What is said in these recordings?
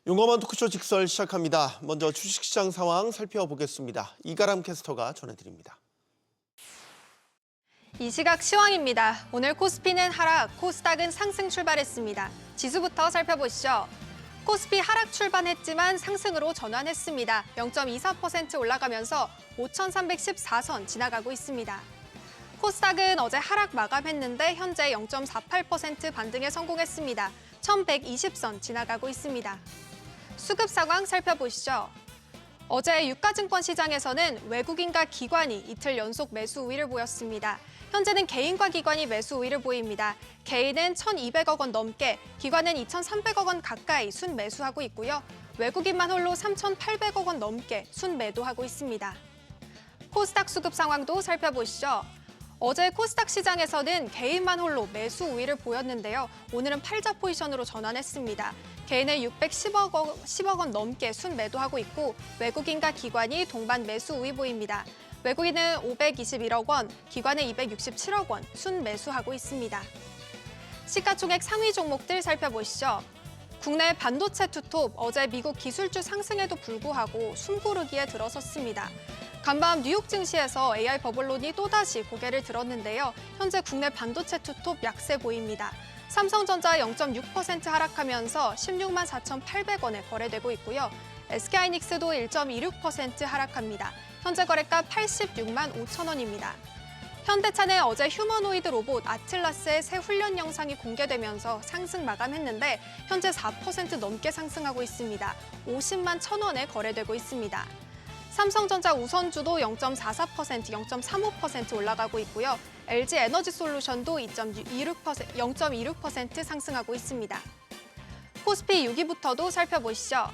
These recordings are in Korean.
용감한 토크쇼 직설 시작합니다. 먼저 주식시장 상황 살펴보겠습니다. 이가람 캐스터가 전해드립니다. 이 시각 시황입니다. 오늘 코스피는 하락, 코스닥은 상승 출발했습니다. 지수부터 살펴보시죠. 코스피 하락 출발했지만 상승으로 전환했습니다. 0.24% 올라가면서 5,314선 지나가고 있습니다. 코스닥은 어제 하락 마감했는데 현재 0.48% 반등에 성공했습니다. 1,120선 지나가고 있습니다. 수급 상황 살펴보시죠. 어제 유가증권 시장에서는 외국인과 기관이 이틀 연속 매수 우위를 보였습니다. 현재는 개인과 기관이 매수 우위를 보입니다. 개인은 1,200억 원 넘게, 기관은 2,300억 원 가까이 순매수하고 있고요. 외국인만 홀로 3,800억 원 넘게 순매도하고 있습니다. 코스닥 수급 상황도 살펴보시죠. 어제 코스닥 시장에서는 개인만 홀로 매수 우위를 보였는데요. 오늘은 팔자 포지션으로 전환했습니다. 개인은 610억 원 넘게 순매도하고 있고 외국인과 기관이 동반 매수 우위 보입니다. 외국인은 521억 원, 기관은 267억 원 순매수하고 있습니다. 시가총액 상위 종목들 살펴보시죠. 국내 반도체 투톱 어제 미국 기술주 상승에도 불구하고 숨고르기에 들어섰습니다. 간밤 뉴욕 증시에서 AI 버블론이 또다시 고개를 들었는데요. 현재 국내 반도체 투톱 약세 보입니다. 삼성전자 0.6% 하락하면서 16만 4,800원에 거래되고 있고요. SK하이닉스도 1.26% 하락합니다. 현재 거래가 86만 5천 원입니다. 현대차는 어제 휴머노이드 로봇 아틀라스의 새 훈련 영상이 공개되면서 상승 마감했는데 현재 4% 넘게 상승하고 있습니다. 50만 1,000원에 거래되고 있습니다. 삼성전자 우선주도 0.44%, 0.35% 올라가고 있고요. LG에너지솔루션도 0.26% 상승하고 있습니다. 코스피 6위부터도 살펴보시죠.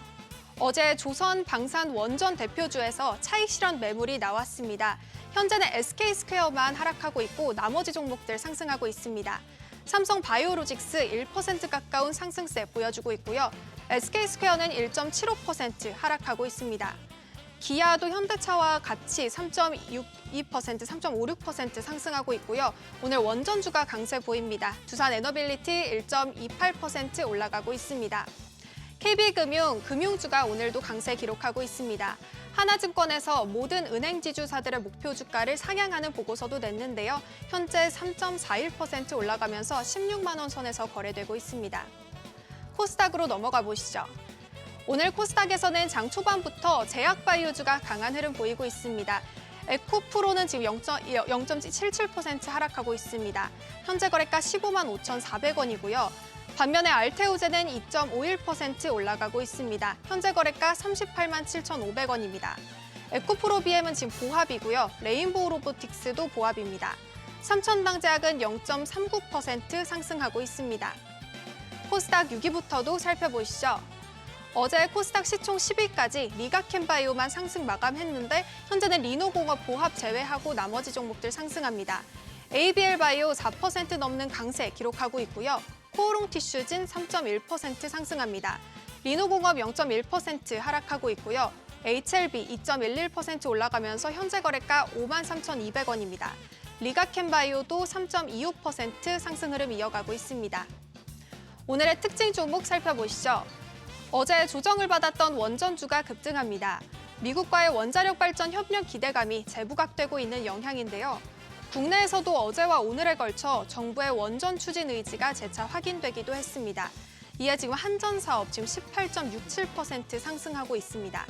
어제 조선 방산 원전 대표주에서 차익 실현 매물이 나왔습니다. 현재는 SK스퀘어만 하락하고 있고 나머지 종목들 상승하고 있습니다. 삼성 바이오로직스 1% 가까운 상승세 보여주고 있고요. SK스퀘어는 1.75% 하락하고 있습니다. 기아도 현대차와 같이 3.62%, 3.56% 상승하고 있고요. 오늘 원전주가 강세 보입니다. 두산 에너빌리티 1.28% 올라가고 있습니다. KB금융, 금융주가 오늘도 강세 기록하고 있습니다. 하나증권에서 모든 은행 지주사들의 목표 주가를 상향하는 보고서도 냈는데요. 현재 3.41% 올라가면서 16만 원 선에서 거래되고 있습니다. 코스닥으로 넘어가 보시죠. 오늘 코스닥에서는 장 초반부터 제약바이오주가 강한 흐름 보이고 있습니다. 에코프로는 지금 0.77% 하락하고 있습니다. 현재 거래가 15만 5,400원이고요. 반면에 알테오제는 2.51% 올라가고 있습니다. 현재 거래가 38만 7,500원입니다. 에코프로비엠은 지금 보합이고요. 레인보우 로보틱스도 보합입니다. 삼천당제약은 0.39% 상승하고 있습니다. 코스닥 6위부터도 살펴보시죠. 어제 코스닥 시총 10위까지 리가캠바이오만 상승 마감했는데 현재는 리노공업 보합 제외하고 나머지 종목들 상승합니다. ABL바이오 4% 넘는 강세 기록하고 있고요. 코오롱티슈진 3.1% 상승합니다. 리노공업 0.1% 하락하고 있고요. HLB 2.11% 올라가면서 현재 거래가 53,200원입니다. 리가캠바이오도 3.25% 상승 흐름 이어가고 있습니다. 오늘의 특징 종목 살펴보시죠. 어제 조정을 받았던 원전주가 급등합니다. 미국과의 원자력 발전 협력 기대감이 재부각되고 있는 영향인데요. 국내에서도 어제와 오늘에 걸쳐 정부의 원전 추진 의지가 재차 확인되기도 했습니다. 이에 지금 한전 사업 지금 18.67% 상승하고 있습니다.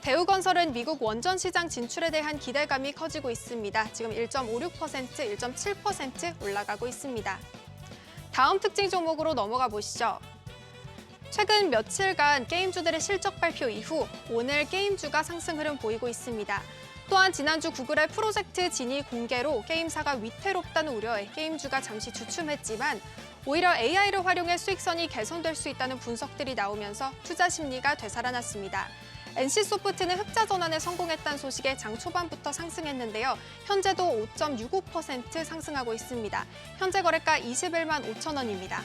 대우건설은 미국 원전 시장 진출에 대한 기대감이 커지고 있습니다. 지금 1.56%, 1.7% 올라가고 있습니다. 다음 특징 종목으로 넘어가 보시죠. 최근 며칠간 게임주들의 실적 발표 이후 오늘 게임주가 상승 흐름 보이고 있습니다. 또한 지난주 구글의 프로젝트 진위 공개로 게임사가 위태롭다는 우려에 게임주가 잠시 주춤했지만 오히려 AI를 활용해 수익선이 개선될 수 있다는 분석들이 나오면서 투자 심리가 되살아났습니다. NC소프트는 흑자 전환에 성공했다는 소식에 장 초반부터 상승했는데요. 현재도 5.65% 상승하고 있습니다. 현재 거래가 21만 5천 원입니다.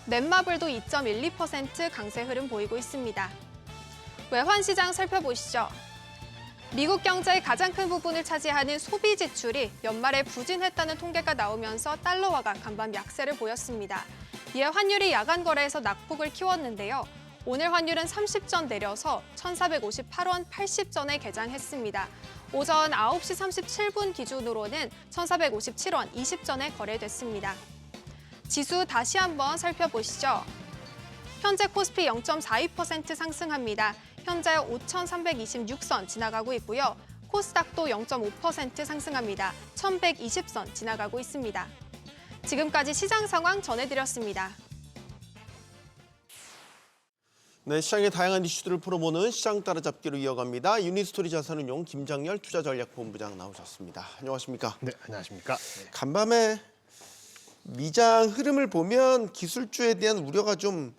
넷마블도 2.12% 강세 흐름 보이고 있습니다. 외환시장 살펴보시죠. 미국 경제의 가장 큰 부분을 차지하는 소비 지출이 연말에 부진했다는 통계가 나오면서 달러화가 간밤 약세를 보였습니다. 이에 환율이 야간 거래에서 낙폭을 키웠는데요. 오늘 환율은 30전 내려서 1,458원 80전에 개장했습니다. 오전 9시 37분 기준으로는 1,457원 20전에 거래됐습니다. 지수 다시 한번 살펴보시죠. 현재 코스피 0.42% 상승합니다. 현재 5,326선 지나가고 있고요. 코스닥도 0.5% 상승합니다. 1,120선 지나가고 있습니다. 지금까지 시장 상황 전해드렸습니다. 네, 시장의 다양한 이슈들을 풀어보는 시장 따라잡기로 이어갑니다. 유니스토리 자산운용 김장렬 투자전략본부장 나오셨습니다. 안녕하십니까? 네, 안녕하십니까? 네. 간밤에 미장 흐름을 보면 기술주에 대한 우려가 좀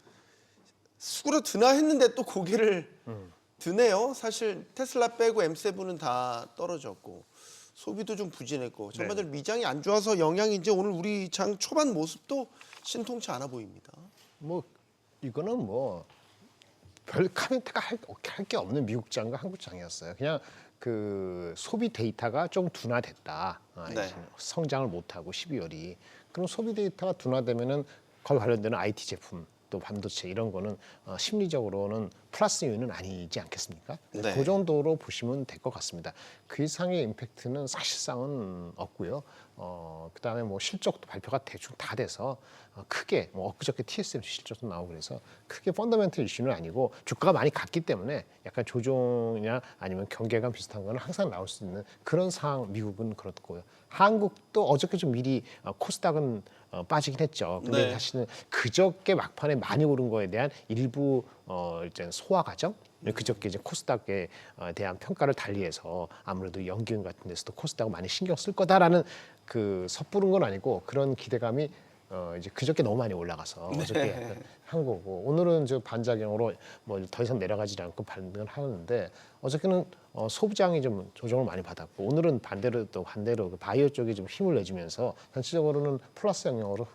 수그러드나 했는데 또 고개를 드네요. 사실 테슬라 빼고 M7은 다 떨어졌고 소비도 좀 부진했고 전반적으로 미장이 안 좋아서 영향인지 오늘 우리 장 초반 모습도 신통치 않아 보입니다. 뭐 이거는 뭐 별 카멘트가 할 게 없는 미국 장과 한국 장이었어요. 그냥 그 소비 데이터가 좀 둔화됐다. 네. 성장을 못하고 12월이. 그럼 소비 데이터가 둔화되면은 거기 관련되는 IT 제품 또 반도체 이런 거는 심리적으로는 플러스 요인은 아니지 않겠습니까? 네. 그 정도로 보시면 될 것 같습니다. 그 이상의 임팩트는 사실상은 없고요. 그다음에 뭐 실적도 발표가 대충 다 돼서 크게 뭐 엊그저께 TSMC 실적도 나오고 그래서 크게 펀더멘털 이슈는 아니고 주가가 많이 갔기 때문에 약간 조정이나 아니면 경계감 비슷한 거는 항상 나올 수 있는 그런 상황. 미국은 그렇고요. 한국도 어저께 좀 미리 코스닥은 빠지긴 했죠. 근데 네. 사실은 그저께 막판에 많이 오른 거에 대한 일부 이제 소화 과정. 그저께 이제 코스닥에 대한 평가를 달리해서 아무래도 연기금 같은 데서도 코스닥을 많이 신경 쓸 거다라는 그 섣부른 건 아니고 그런 기대감이 이제 그저께 너무 많이 올라가서 어저께 약간 한 거고 오늘은 저 반작용으로 뭐 더 이상 내려가지 않고 반등을 하는데 어저께는 소비장이 좀 조정을 많이 받았고 오늘은 반대로 그 바이오 쪽이 좀 힘을 내주면서 전체적으로는 플러스 영역으로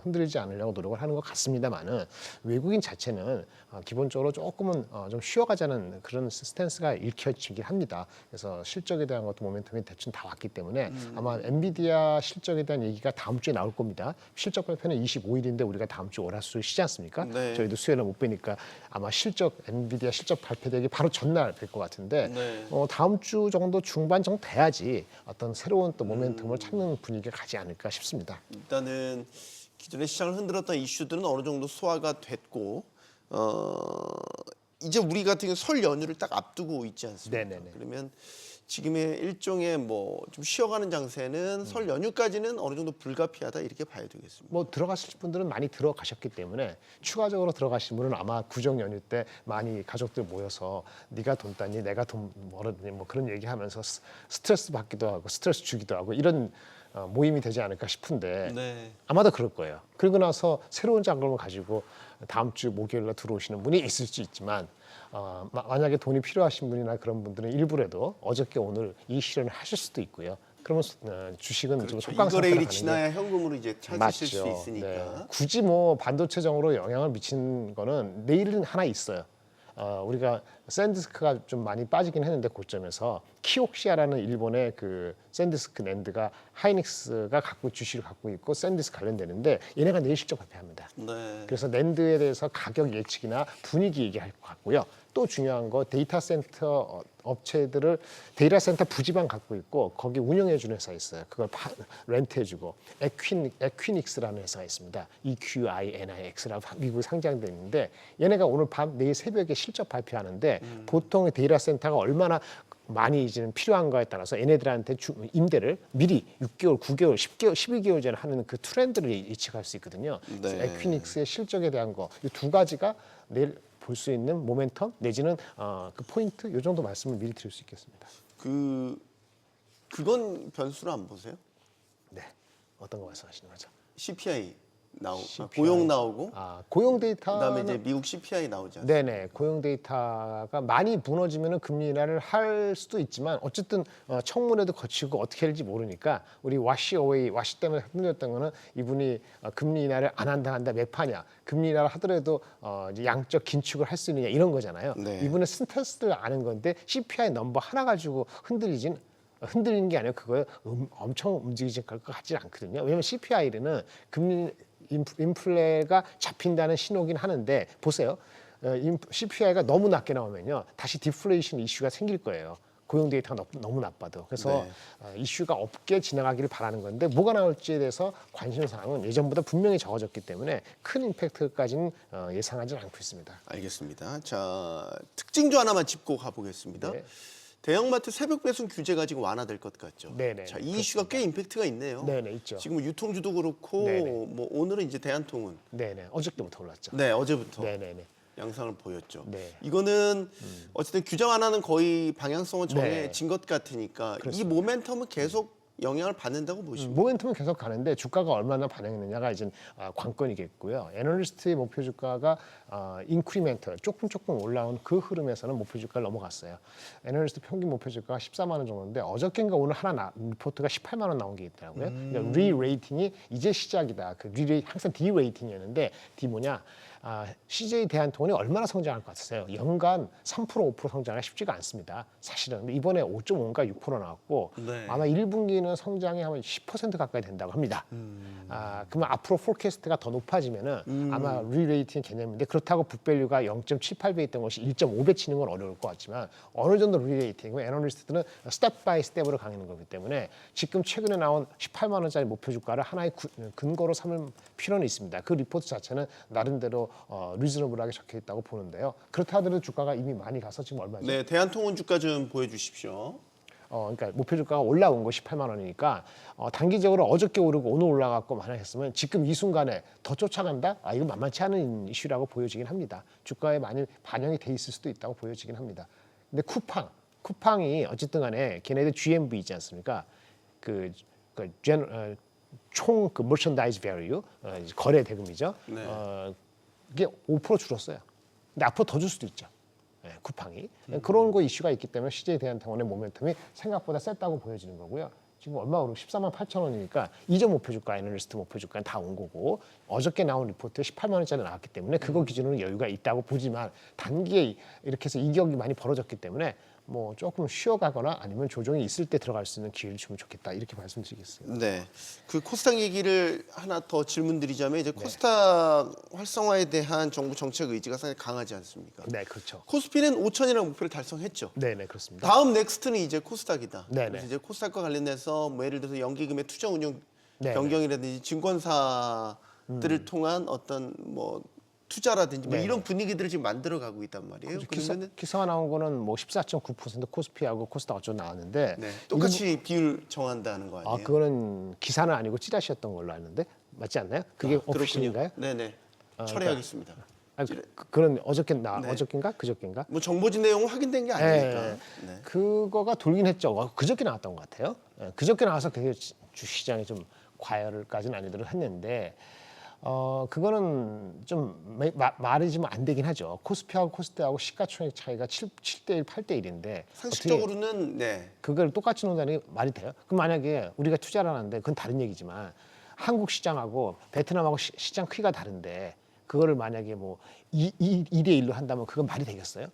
흔들리지 않으려고 노력을 하는 것 같습니다만은 외국인 자체는 기본적으로 조금은 좀 쉬어가자는 그런 스탠스가 읽혀지긴 합니다. 그래서 실적에 대한 것도 모멘텀이 대충 다 왔기 때문에 아마 엔비디아 실적에 대한 얘기가 다음 주에 나올 겁니다. 실적 발표는 25일인데 우리가 다음 주 월화수 쉬지 않습니까? 네. 저희도 수요일에 못 뵈니까 아마 엔비디아 실적 발표되기 바로 전날 뵐 것 같은데 네. 다음 주 정도 중반 정도 돼야지 어떤 새로운 또 모멘텀을 찾는 분위기가 가지 않을까 싶습니다. 일단은 기존의 시장을 흔들었던 이슈들은 어느 정도 소화가 됐고 이제 우리 같은 경우 설 연휴를 딱 앞두고 있지 않습니까? 네네네. 그러면 지금의 일종의 뭐 좀 쉬어가는 장세는 설 연휴까지는 어느 정도 불가피하다 이렇게 봐야 되겠습니다. 뭐 들어가실 분들은 많이 들어가셨기 때문에 추가적으로 들어가신 분은 아마 구정 연휴 때 많이 가족들 모여서 네가 돈 땄니 내가 돈 벌었니 뭐 그런 얘기하면서 스트레스 받기도 하고 스트레스 주기도 하고 이런 모임이 되지 않을까 싶은데 네. 아마도 그럴 거예요. 그리고 나서 새로운 자금을 가지고 다음 주 목요일날 들어오시는 분이 있을 수 있지만 만약에 돈이 필요하신 분이나 그런 분들은 일부라도 어저께 오늘 이 실현을 하실 수도 있고요. 그러면 주식은 좀 그렇죠. 속강 상태로 이거래일이 가는 게 지나야 현금으로 이제 찾으실 수 맞죠. 있으니까. 네. 굳이 뭐 반도체적으로 영향을 미친 거는 내일은 하나 있어요. 우리가 샌디스크가 좀 많이 빠지긴 했는데 고점에서 키옥시아라는 일본의 그 샌디스크 낸드가 하이닉스가 주식을 갖고 있고 샌디스크 관련되는데 얘네가 내일 실적 발표합니다. 네. 그래서 낸드에 대해서 가격 예측이나 분위기 얘기할 것 같고요. 또 중요한 거 데이터 센터 업체들을 데이터 센터 부지방 갖고 있고 거기 운영해 주는 회사 있어요. 그걸 렌트해 주고 에퀴닉스라는 회사가 있습니다. EQINIX라고 미국에 상장돼 있는데 얘네가 오늘 밤 내일 새벽에 실적 발표하는데 보통 데이터 센터가 얼마나 많이 이제는 필요한가에 따라서 얘네들한테 임대를 미리 6개월, 9개월, 10개월, 12개월 전에 하는 그 트렌드를 예측할 수 있거든요. 그래서 네. 에퀴닉스의 실적에 대한 거 이 두 가지가 내일 볼 수 있는 모멘텀 내지는 그 포인트 이 정도 말씀을 미리 드릴 수 있겠습니다. 그건 변수로 안 보세요? 네, 어떤 거 말씀하시는 거죠? CPI CPI. 고용 나오고 고용 데이터 그다음에 이제 미국 CPI 나오지 않습니까? 네네 고용 데이터가 많이 무너지면은 금리 인하를 할 수도 있지만 어쨌든 청문회도 거치고 어떻게 할지 모르니까 우리 와시 때문에 흔들렸던 거는 이분이 금리 인하를 안 한다 매파냐 금리 인하를 하더라도 이제 양적 긴축을 할 수 있느냐 이런 거잖아요. 네. 이분의 스탠스를 아는 건데 CPI 넘버 하나 가지고 흔들리는 게 아니라 그거에 엄청 움직이질 것 같지는 않거든요. 왜냐하면 CPI는 금리 인플레가 잡힌다는 신호긴 하는데 보세요. CPI가 너무 낮게 나오면요, 다시 디플레이션 이슈가 생길 거예요. 고용 데이터가 너무 나빠도. 그래서 이슈가 없게 지나가기를 바라는 건데 뭐가 나올지에 대해서 관심 사항은 예전보다 분명히 적어졌기 때문에 큰 임팩트까지는 예상하지 않고 있습니다. 알겠습니다. 자, 특징주 하나만 짚고 가보겠습니다. 네. 대형마트 새벽 배송 규제가 지금 완화될 것 같죠. 네네, 자, 이 이슈가 꽤 임팩트가 있네요. 네네, 있죠. 지금 유통주도 그렇고 네네. 뭐 오늘은 이제 대한통운 네네, 어저께부터 올랐죠. 네 어제부터 네네네. 양상을 보였죠. 네. 이거는 어쨌든 규제 완화는 거의 방향성은 정해진 네. 것 같으니까 그렇습니다. 이 모멘텀은 계속 영향을 받는다고 보시면 모멘텀은 계속 가는데 주가가 얼마나 반영했느냐가 이제 관건이겠고요. 애널리스트의 목표 주가가 인크리멘털 조금 올라온 그 흐름에서는 목표 주가를 넘어갔어요. 애널리스트 평균 목표 주가가 14만 원 정도인데 어저께인가 오늘 하나 리포트가 18만 원 나온 게 있더라고요. 그러니까 리레이팅이 이제 시작이다. 그 항상 디레이팅이었는데 D 뭐냐? CJ 대한통운이 얼마나 성장할 것 같으세요? 연간 3% 5% 성장이 쉽지가 않습니다. 사실은. 근데 이번에 5.5인가 6% 나왔고 네. 아마 1분기는 성장이 한 10% 가까이 된다고 합니다. 그러면 앞으로 포캐스트가 더 높아지면은 아마 리레이팅 개념인데 그렇다고 북밸류가 0.78배 있던 것이 1.5배 치는 건 어려울 것 같지만 어느 정도 리레이팅이고 애널리스트들은 스텝 바이 스텝으로 가는 거기 때문에 지금 최근에 나온 18만 원짜리 목표 주가를 하나의 근거로 삼을 필요는 있습니다. 그 리포트 자체는 나름대로 리즈너블하게 적혀 있다고 보는데요. 그렇다 하더라도 주가가 이미 많이 가서 지금 얼마죠? 네 대한통운 주가 좀 보여주십시오. 그러니까 목표 주가가 올라온 거 18만 원이니까 단기적으로 어저께 오르고 오늘 올라갔고 만약 했으면 지금 이 순간에 더 쫓아간다? 이거 만만치 않은 이슈라고 보여지긴 합니다. 주가에 많이 반영이 돼 있을 수도 있다고 보여지긴 합니다. 근데 쿠팡이 어쨌든 간에 걔네들 GMV 있지 않습니까? 총 merchandise value 거래 대금이죠. 네. 이게 5% 줄었어요. 근데 앞으로 더 줄 수도 있죠. 쿠팡이 그런 거 이슈가 있기 때문에 CJ 대한통운의 모멘텀이 생각보다 셌다고 보여지는 거고요. 지금 얼마 오르고 14만 8천 원이니까 이전 목표 주가, 애널리스트 목표 주가는 다 온 거고 어저께 나온 리포트 18만 원짜리 나왔기 때문에 그거 기준으로 여유가 있다고 보지만 단기에 이렇게 해서 이격이 많이 벌어졌기 때문에 뭐 조금 쉬어가거나 아니면 조정이 있을 때 들어갈 수 있는 기회를 주면 좋겠다 이렇게 말씀드리겠습니다. 네, 그 코스닥 얘기를 하나 더 질문드리자면 이제 코스닥 활성화에 대한 정부 정책 의지가 상당히 강하지 않습니까? 네, 그렇죠. 코스피는 5천이라는 목표를 달성했죠. 네, 그렇습니다. 다음 넥스트는 이제 코스닥이다. 네네. 그래서 이제 코스닥과 관련해서 뭐 예를 들어서 연기금의 투자 운용 네네. 변경이라든지 증권사들을 통한 어떤 뭐 투자라든지 뭐 네네. 이런 분위기들을 지금 만들어가고 있단 말이에요. 그러면은 기사가 나온 거는 뭐 14.9% 코스피하고 코스닥 어쩌고 나왔는데 네, 똑같이 비율 정한다는 거 아니에요? 그거는 기사는 아니고 찌라시였던 걸로 아는데 맞지 않나요? 그게 오피셜인가요? 네네. 철회하겠습니다. 그런 네. 어저께인가 그저께인가? 뭐 정보지 내용은 확인된 게 아니니까. 네. 그거가 돌긴 했죠. 그저께 나왔던 것 같아요. 그저께 나와서 그게 주시장이 좀 과열까지는 아니더라도 했는데 그거는 좀 말이지만 안 되긴 하죠. 코스피하고 코스닥하고 시가총액 차이가 7대1, 8대1인데 상식적으로는 네. 그걸 똑같이 놓는다는 게 말이 돼요? 그럼 만약에 우리가 투자를 하는데 그건 다른 얘기지만 한국 시장하고 베트남하고 시장 크기가 다른데 그거를 만약에 뭐 2대 1로 한다면 그건 말이 되겠어요?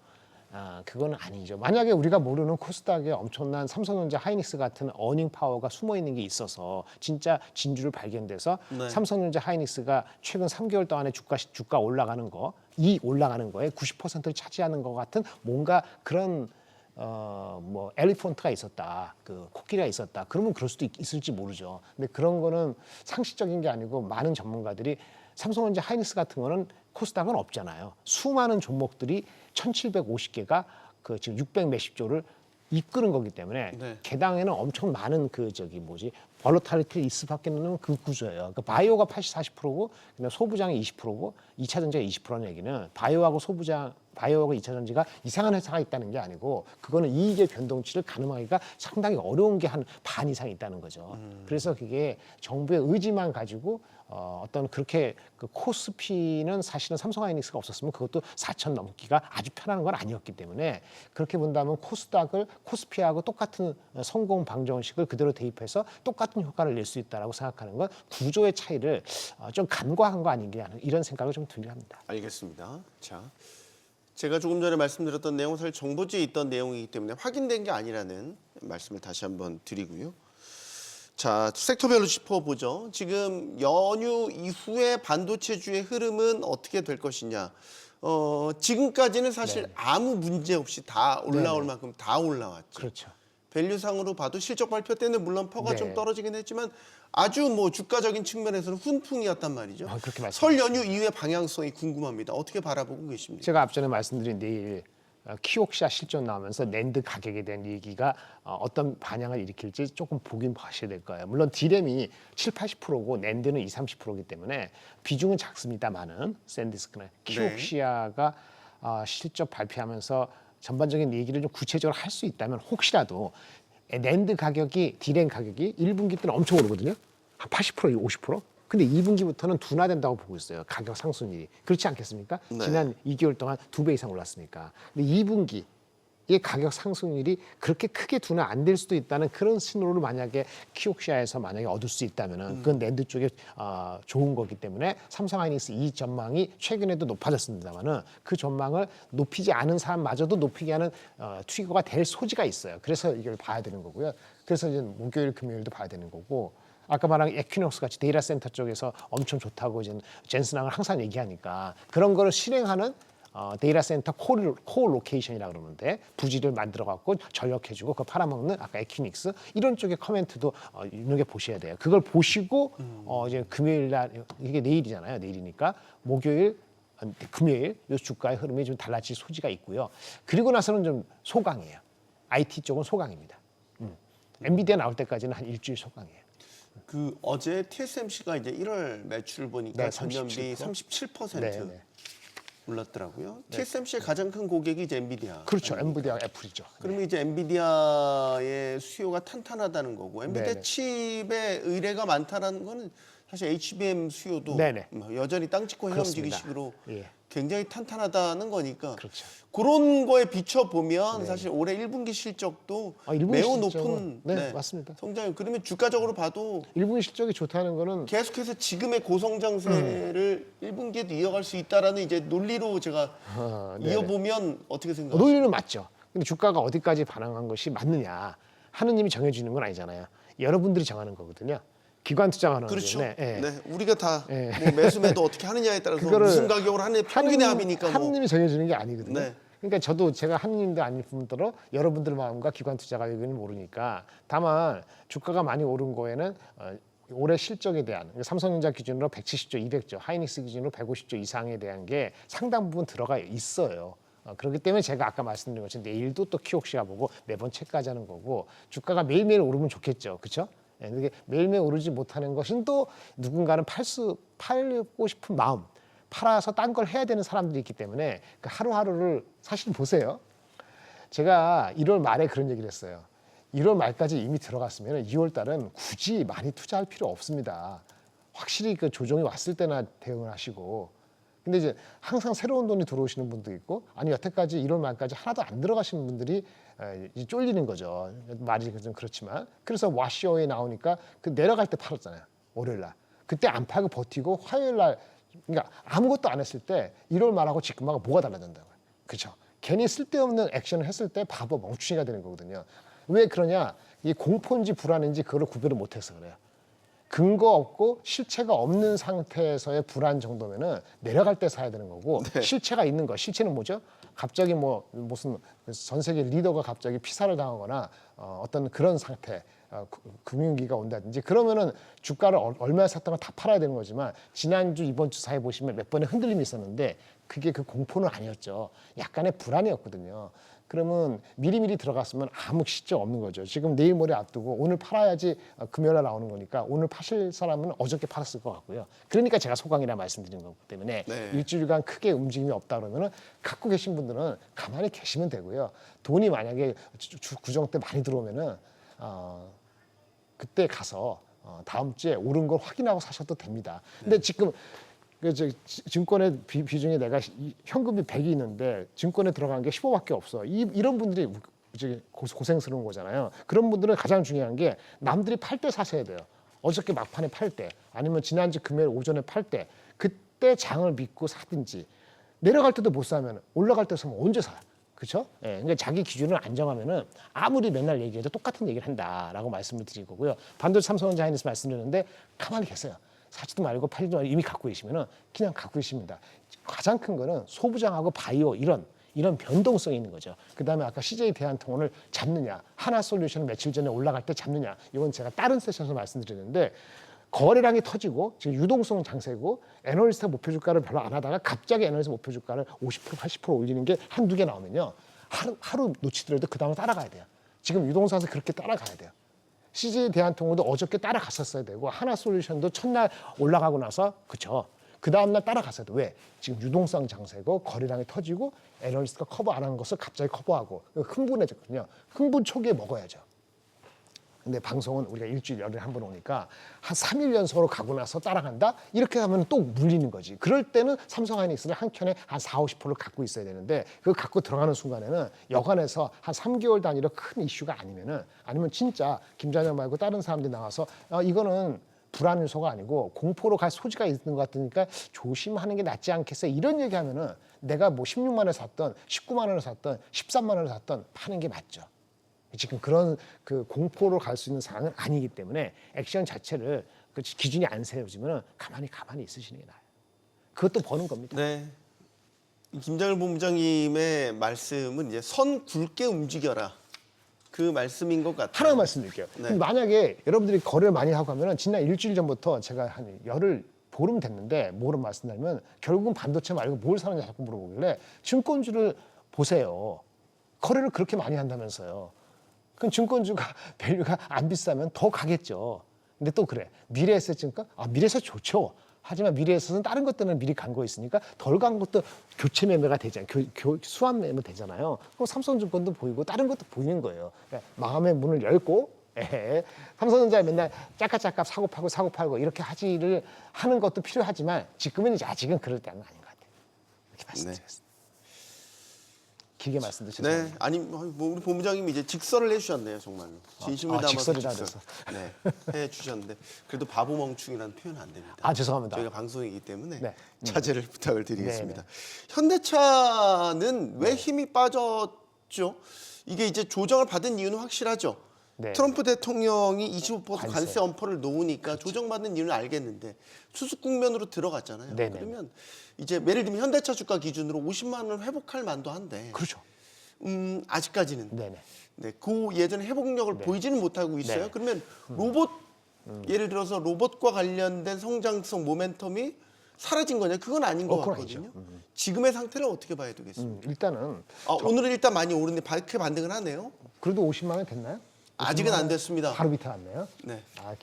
그거는 아니죠. 만약에 우리가 모르는 코스닥에 엄청난 삼성전자, 하이닉스 같은 어닝 파워가 숨어 있는 게 있어서 진짜 진주를 발견돼서 네. 삼성전자, 하이닉스가 최근 3개월 동안에 주가 올라가는 거, 이 올라가는 거에 90%를 차지하는 것 같은 뭔가 그런 뭐 엘리펀트가 있었다, 그 코끼리가 있었다. 그러면 그럴 수도 있을지 모르죠. 근데 그런 거는 상식적인 게 아니고 많은 전문가들이 삼성전자, 하이닉스 같은 거는 코스닥은 없잖아요. 수많은 종목들이 1,750개가 그 지금 600 몇십 조를 이끄는 거기 때문에 네. 개당에는 엄청 많은 벌로탈리티를 있을 수밖에 없는 그 구조예요. 그러니까 바이오가 40%고 그다음에 소부장이 20%고 2차 전지가 20%라는 얘기는 바이오하고 바이오하고 2차 전지가 이상한 회사가 있다는 게 아니고 그거는 이익의 변동치를 가늠하기가 상당히 어려운 게 한 반 이상 있다는 거죠. 그래서 그게 정부의 의지만 가지고 어떤 그렇게 그 코스피는 사실은 삼성하이닉스가 없었으면 그것도 4천 넘기가 아주 편한 건 아니었기 때문에 그렇게 본다면 코스닥을 코스피하고 똑같은 성공 방정식을 그대로 대입해서 똑같은 효과를 낼 수 있다라고 생각하는 건 구조의 차이를 좀 간과한 거 아닌가 하는 이런 생각을 좀 들긴 합니다. 알겠습니다. 자, 제가 조금 전에 말씀드렸던 내용은 사실 정보지에 있던 내용이기 때문에 확인된 게 아니라는 말씀을 다시 한번 드리고요. 자, 섹터별로 짚어보죠. 지금 연휴 이후에 반도체주의 흐름은 어떻게 될 것이냐. 지금까지는 사실 네. 아무 문제 없이 다 올라올 만큼 다 올라왔죠. 그렇죠. 밸류상으로 봐도 실적 발표 때는 물론 퍼가 네. 좀 떨어지긴 했지만 아주 뭐 주가적인 측면에서는 훈풍이었단 말이죠. 그렇게 말씀하셨어요. 설 연휴 이후의 방향성이 궁금합니다. 어떻게 바라보고 계십니까? 제가 앞전에 말씀드린 내일 키옥시아 실적 나오면서 낸드 가격에 대한 얘기가 어떤 반향을 일으킬지 조금 보긴 봐셔야 될 거예요. 물론 디램이 7, 80%고 낸드는 2, 30%이기 때문에 비중은 작습니다만은 샌디스크나 키옥시아가 실적 발표하면서 전반적인 얘기를 좀 구체적으로 할 수 있다면 혹시라도 낸드 가격이 디램 가격이 1분기 때는 엄청 오르거든요. 한 80%, 50%. 근데 2분기부터는 둔화된다고 보고 있어요. 가격 상승률이. 그렇지 않겠습니까? 네. 지난 2개월 동안 2배 이상 올랐으니까. 근데 2분기의 가격 상승률이 그렇게 크게 둔화 안 될 수도 있다는 그런 신호를 만약에 키옥시아에서 만약에 얻을 수 있다면은 그건 낸드 쪽에 좋은 거기 때문에 삼성하이닉스 이 전망이 최근에도 높아졌습니다만은 그 전망을 높이지 않은 사람마저도 높이게 하는 트리거가 될 소지가 있어요. 그래서 이걸 봐야 되는 거고요. 그래서 이제 목요일, 금요일도 봐야 되는 거고. 아까 말한 에퀴녹스 같이 데이터 센터 쪽에서 엄청 좋다고 이제 젠슨왕을 항상 얘기하니까 그런 거를 실행하는 데이터 센터 코 로케이션이라고 그러는데 부지를 만들어 갖고 전력해주고 그거 팔아먹는 아까 에퀴닉스 이런 쪽의 커멘트도 눈에 보셔야 돼요. 그걸 보시고 이제 금요일 날 이게 내일이잖아요. 내일이니까 목요일 금요일 이 주가의 흐름이 좀 달라질 소지가 있고요. 그리고 나서는 좀 소강이에요. IT 쪽은 소강입니다. 엔비디아 나올 때까지는 한 일주일 소강이에요. 그 어제 TSMC가 이제 1월 매출 보니까 네, 전년비 37%. 37% 네, 네. 올랐더라고요. TSMC의 가장 큰 고객이 이제 엔비디아. 그렇죠. 엔비디아 애플이죠. 그러면 이제 엔비디아의 수요가 탄탄하다는 거고 엔비디아 네네. 칩의 의뢰가 많다라는 거는 사실 HBM 수요도 네네. 여전히 땅 짚고 헤엄치기 그렇습니다. 식으로 예. 굉장히 탄탄하다는 거니까 그렇죠. 그런 거에 비춰 보면 사실 올해 1분기 실적도 1분기 매우 실적은, 높은 네, 맞습니다. 성장. 그러면 주가적으로 봐도 1분기 실적이 좋다는 거는 계속해서 지금의 고성장세를 1분기에도 이어갈 수 있다라는 이제 논리로 제가 네네. 이어보면 어떻게 생각하세요? 논리는 맞죠. 근데 주가가 어디까지 반응한 것이 맞느냐. 하느님이 정해주는 건 아니잖아요. 여러분들이 정하는 거거든요. 기관 투자하는 그렇죠. 거기 때문에. 네, 우리가 다 예. 뭐 매수 매도 어떻게 하느냐에 따라서 그거를 무슨 가격으로 하느냐 평균의 합이니까 뭐. 하느님이 정해주는 게 아니거든요. 네. 그러니까 저도 제가 하느님도 아닐 뿐더러 여러분들 마음과 기관 투자 가격은 모르니까 다만 주가가 많이 오른 거에는 올해 실적에 대한 그러니까 삼성전자 기준으로 170조, 200조, 하이닉스 기준으로 150조 이상에 대한 게 상당 부분 들어가 있어요. 그렇기 때문에 제가 아까 말씀드린 것처럼 내일도 또 키옥시아 보고 매번 체크하자는 거고 주가가 매일매일 오르면 좋겠죠. 그렇죠? 이게 매일매일 오르지 못하는 것은 또 누군가는 팔고 싶은 마음, 팔아서 딴 걸 해야 되는 사람들이 있기 때문에 그 하루하루를 사실 보세요. 제가 1월 말에 그런 얘기를 했어요. 1월 말까지 이미 들어갔으면 2월 달은 굳이 많이 투자할 필요 없습니다. 확실히 그 조정이 왔을 때나 대응을 하시고. 근데 이제 항상 새로운 돈이 들어오시는 분도 있고 아니 여태까지 1월 말까지 하나도 안 들어가시는 분들이 이제 쫄리는 거죠. 말이 좀 그렇지만. 그래서 와시오에 나오니까 그 내려갈 때 팔았잖아요. 월요일 날. 그때 안 팔고 버티고 화요일 날 그러니까 아무것도 안 했을 때 1월 말하고 지금하고 뭐가 달라진다고요. 그렇죠. 괜히 쓸데없는 액션을 했을 때 바보 멍충이가 되는 거거든요. 왜 그러냐? 이 공포인지 불안인지 그거를 구별을 못해서 그래요. 근거 없고 실체가 없는 상태에서의 불안 정도면은 내려갈 때 사야 되는 거고 실체가 있는 거. 실체는 뭐죠? 갑자기 뭐 무슨 전 세계 리더가 갑자기 피살을 당하거나 어떤 그런 상태, 금융위기가 온다든지 그러면은 주가를 얼마에 샀던 걸 다 팔아야 되는 거지만 지난주 이번 주 사이에 보시면 몇 번의 흔들림이 있었는데 그게 그 공포는 아니었죠. 약간의 불안이었거든요. 그러면 미리미리 들어갔으면 아무 시점 없는 거죠. 지금 내일 모레 앞두고 오늘 팔아야지 금요일에 나오는 거니까 오늘 파실 사람은 어저께 팔았을 것 같고요. 그러니까 제가 소강이라 말씀드린 거기 때문에 네. 일주일간 크게 움직임이 없다 그러면은 갖고 계신 분들은 가만히 계시면 되고요. 돈이 만약에 구정 때 많이 들어오면은 그때 가서 다음 주에 오른 걸 확인하고 사셔도 됩니다. 근데 지금 증권의 비중에 내가 현금이 100이 있는데 증권에 들어간 게 15밖에 없어. 이런 분들이 고생스러운 거잖아요. 그런 분들은 가장 중요한 게 남들이 팔 때 사셔야 돼요. 어저께 막판에 팔 때 아니면 지난주 금요일 오전에 팔 때 그때 장을 믿고 사든지 내려갈 때도 못 사면 올라갈 때 사면 언제 사요? 그렇죠? 예, 그러니까 자기 기준을 안정하면은 아무리 맨날 얘기해도 똑같은 얘기를 한다라고 말씀을 드릴 거고요. 반도체 삼성전자 하이닉스 말씀드렸는데 가만히 계세요. 사지도 말고 팔지도 말고 이미 갖고 계시면은 그냥 갖고 계십니다. 가장 큰 거는 소부장하고 바이오 이런 변동성이 있는 거죠. 그다음에 아까 CJ 대한통운을 잡느냐, 하나솔루션을 며칠 전에 올라갈 때 잡느냐, 이건 제가 다른 세션에서 말씀드렸는데 거래량이 터지고 지금 유동성 장세고 애널리스트 목표 주가를 별로 안 하다가 갑자기 애널리스트 목표 주가를 50% 80% 올리는 게 한두 개 나오면요. 하루 놓치더라도 그 다음에 따라가야 돼요. 지금 유동성에서 그렇게 따라가야 돼요. CJ 대한통운도 어저께 따라갔었어야 되고 하나솔루션도 첫날 올라가고 나서 그쵸. 그 다음날 따라갔어야 돼. 왜? 지금 유동성 장세고 거래량이 터지고 애널리스트가 커버 안 하는 것을 갑자기 커버하고 흥분해졌거든요. 흥분 초기에 먹어야죠. 근데 방송은 우리가 일주일 열흘에 한 번 오니까 한 3일 연속으로 가고 나서 따라간다? 이렇게 하면 또 물리는 거지. 그럴 때는 삼성하이닉스를 한 켠에 한 40~50%를 갖고 있어야 되는데 그거 갖고 들어가는 순간에는 여간에서 한 3개월 단위로 큰 이슈가 아니면 진짜 김장현 말고 다른 사람들이 나와서 이거는 불안 요소가 아니고 공포로 갈 소지가 있는 것 같으니까 조심하는 게 낫지 않겠어요? 이런 얘기하면은 내가 뭐 16만 원에 샀던 19만 원에 샀던 13만 원에 샀던 파는 게 맞죠. 지금 그런 그 공포로 갈 수 있는 상황은 아니기 때문에 액션 자체를 그 기준이 안 세워지면 가만히 있으시는 게 나아요. 그것도 버는 겁니다. 네. 김장일 본부장님의 말씀은 이제 선 굵게 움직여라. 그 말씀인 것 같아요. 하나 말씀드릴게요. 네. 만약에 여러분들이 거래를 많이 하고 하면은 지난 일주일 전부터 제가 한 보름 됐는데 뭐를 말씀드리면 결국은 반도체 말고 뭘 사느냐 자꾸 물어보길래 증권주를 보세요. 거래를 그렇게 많이 한다면서요. 그럼 증권주가 밸류가 안 비싸면 더 가겠죠. 근데 또 그래. 미래에셋증권? 미래에셋 좋죠. 하지만 미래에셋은 다른 것 때문에 미리 간 거 있으니까 덜 간 것도 교체 매매가 되잖아요. 수완 매매 되잖아요. 그럼 삼성증권도 보이고 다른 것도 보이는 거예요. 그러니까 마음의 문을 열고 삼성전자에 맨날 짝값 사고 팔고 이렇게 하는 것도 필요하지만 지금은 이제 아직은 그럴 때는 아닌 것 같아요. 이렇게 말씀드렸습니다. 길게 말씀드렸죠. 네, 아니 뭐 우리 본부장님이 이제 직설을 해주셨네요, 정말로 진심을 담아서 직설이라 직설. 네, 해주셨는데 그래도 바보 멍충이라는 표현 안 됩니다. 죄송합니다. 저희가 방송이기 때문에 네. 자제를 부탁을 드리겠습니다. 네. 현대차는 왜 힘이 빠졌죠? 이게 이제 조정을 받은 이유는 확실하죠. 네. 트럼프 대통령이 25% 관세 관세. 엄포를 놓으니까 조정받는 이유는 알겠는데 수습 국면으로 들어갔잖아요. 네네. 그러면 이제 예를 들면 현대차 주가 기준으로 50만 원을 회복할 만도 한데 그렇죠. 아직까지는 네네. 네, 그 예전 회복력을 보이지는 못하고 있어요. 네. 그러면 로봇 예를 들어서 로봇과 관련된 성장성 모멘텀이 사라진 거냐? 그건 아닌 것 그건 같거든요. 아니죠. 지금의 상태를 어떻게 봐야 되겠습니까? 일단은 오늘은 일단 많이 오르는데 그렇게 반등을 하네요. 그래도 50만 원 됐나요? 아직은 안 됐습니다. 바로 밑에 왔네요. 네.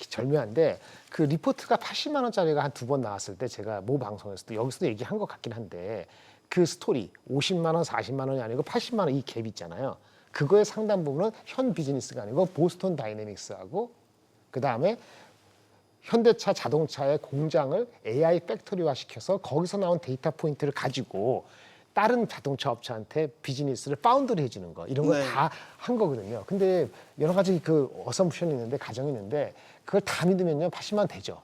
절묘한데 그 리포트가 80만 원짜리가 한 2번 나왔을 때 제가 모 방송에서도 여기서도 얘기한 것 같긴 한데 그 스토리 50만 원, 40만 원이 아니고 80만 원 이 갭 있잖아요. 그거의 상당 부분은 현 비즈니스가 아니고 보스턴 다이내믹스하고 그다음에 현대차 자동차의 공장을 AI 팩토리화 시켜서 거기서 나온 데이터 포인트를 가지고 다른 자동차 업체한테 비즈니스를 파운드를 해주는 거 이런 걸 네. 다 한 거거든요. 근데 여러 가지 그 어썸션이 있는데 가정이 있는데 그걸 다 믿으면요 80만 원 되죠.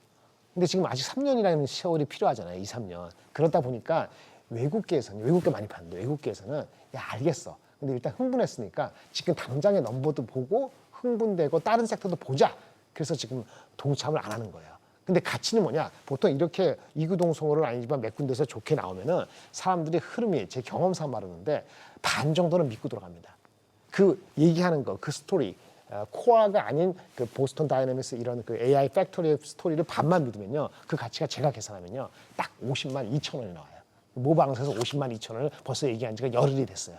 근데 지금 아직 3년이라는 세월이 필요하잖아요. 2, 3년. 그러다 보니까 외국계 많이 파는데 외국계에서는 야 알겠어. 근데 일단 흥분했으니까 지금 당장의 넘버도 보고 흥분되고 다른 섹터도 보자. 그래서 지금 동참을 안 하는 거예요. 근데 가치는 뭐냐? 보통 이렇게 이구동성으로는 아니지만 몇 군데서 좋게 나오면은 사람들이 흐름이 제 경험상 말하는데 반 정도는 믿고 들어갑니다. 그 얘기하는 거, 그 스토리, 코어가 아닌 그 보스턴 다이내믹스 이런 그 AI 팩토리의 스토리를 반만 믿으면요, 그 가치가 제가 계산하면요, 딱 50만 2천 원이 나와요. 모방에서 50만 2천 원을 벌써 얘기한 지가 열흘이 됐어요.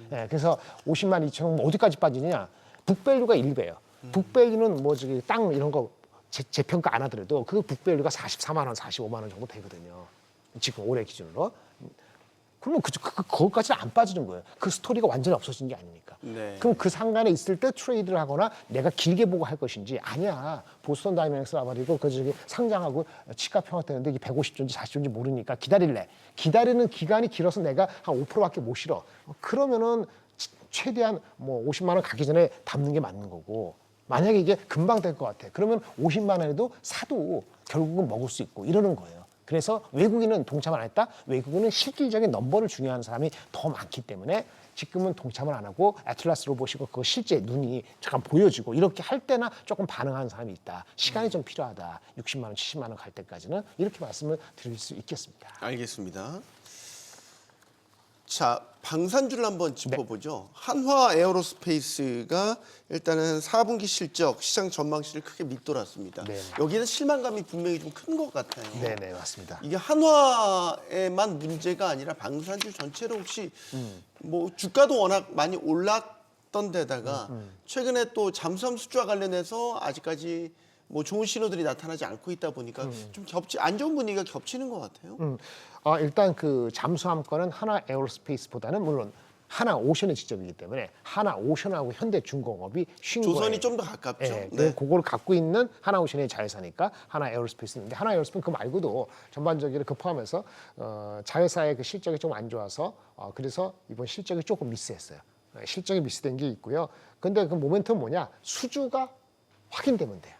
그래서 50만 2천 원 어디까지 빠지느냐? 북밸류가 1배예요. 북밸류는 뭐 저기 땅 이런 거 재평가 안 하더라도 그 북밸류가 44만 원, 45만 원 정도 되거든요. 지금 올해 기준으로. 그러면 그거까지는 안 빠지는 거예요. 그 스토리가 완전히 없어진 게 아니니까. 네. 그럼 그 상간에 있을 때 트레이드를 하거나 내가 길게 보고 할 것인지 아니야. 보스턴 다이내믹스 와버리고 그 저기 상장하고 치가 평화되는데 이게 150조인지 40조인지 모르니까 기다릴래. 기다리는 기간이 길어서 내가 한 5%밖에 못 실어. 그러면은 최대한 뭐 50만 원 가기 전에 담는 게 맞는 거고. 만약에 이게 금방 될 것 같아. 그러면 50만 원에도 사도 결국은 먹을 수 있고 이러는 거예요. 그래서 외국인은 동참을 안 했다? 외국인은 실질적인 넘버를 중요한 사람이 더 많기 때문에 지금은 동참을 안 하고 애틀라스로 보시고 그거 실제 눈이 잠깐 보여지고 이렇게 할 때나 조금 반응하는 사람이 있다. 시간이 좀 필요하다. 60만 원, 70만 원 갈 때까지는 이렇게 말씀을 드릴 수 있겠습니다. 알겠습니다. 자, 방산주를 한번 짚어보죠. 한화 에어로스페이스가 일단은 4분기 실적, 시장 전망치를 크게 밑돌았습니다. 네. 여기는 실망감이 분명히 좀 큰 것 같아요. 네네 맞습니다. 이게 한화에만 문제가 아니라 방산주 전체로 혹시 뭐 주가도 워낙 많이 올랐던 데다가 최근에 또 잠수함 수주와 관련해서 아직까지 뭐 좋은 신호들이 나타나지 않고 있다 보니까 좀 안 좋은 분위기가 겹치는 것 같아요. 일단 그 잠수함 건은 하나 에어로스페이스보다는 물론 하나 오션의 직접이기 때문에 하나 오션하고 현대중공업이 신고에 조선이 좀 더 가깝죠. 네, 네. 그걸 갖고 있는 하나 오션의 자회사니까 하나 에어로스페이스 있는데 하나 에어로스페이스 그 말고도 전반적으로 그 포함해서 자회사의 그 실적이 좀 안 좋아서 그래서 이번 실적이 조금 미스했어요. 실적이 미스된 게 있고요. 근데 그 모멘텀은 뭐냐? 수주가 확인되면 돼요.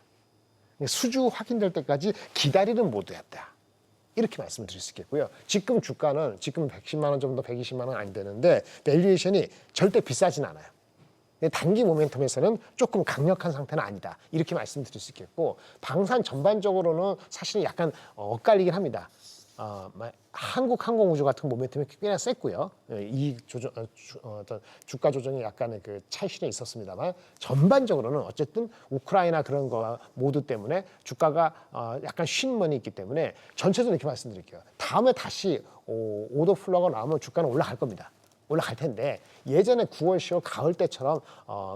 수주 확인될 때까지 기다리는 모드였다. 이렇게 말씀을 드릴 수 있겠고요. 지금 주가는 지금 110만 원 정도, 120만 원 안 되는데 밸류에이션이 절대 비싸진 않아요. 근데 단기 모멘텀에서는 조금 강력한 상태는 아니다. 이렇게 말씀드릴 수 있겠고 방산 전반적으로는 사실은 약간 엇갈리긴 합니다. 한국항공우주 같은 모멘텀이 꽤나 셌고요. 이 조정, 어떤 주가 조정이 약간의 그 차이실에 있었습니다만 전반적으로는 어쨌든 우크라이나 그런 거 모두 때문에 주가가 약간 쉰 면이 있기 때문에 전체적으로 이렇게 말씀드릴게요. 다음에 다시 오더 플러가 나오면 주가는 올라갈 겁니다. 올라갈 텐데 예전에 9월, 10월 가을 때처럼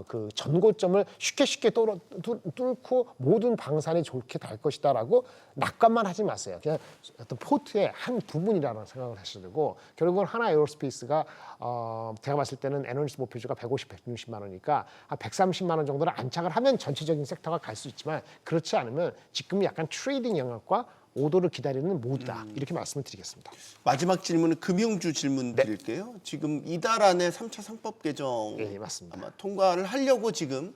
그 전고점을 쉽게 뚫고 모든 방산이 좋게 될 것이다라고 낙관만 하지 마세요. 그냥 어떤 포트의 한 부분이라는 생각을 하셔야 되고 결국은 하나 에어로스페이스가 제가 봤을 때는 애널리스트 목표주가 150, 160만 원이니까 한 130만 원 정도를 안착을 하면 전체적인 섹터가 갈 수 있지만 그렇지 않으면 지금 약간 트레이딩 영역과 오더를 기다리는 모드다. 이렇게 말씀을 드리겠습니다. 마지막 질문은 금융주 질문 드릴게요. 지금 이달 안에 3차 상법 개정 예, 맞습니다. 아마 통과를 하려고 지금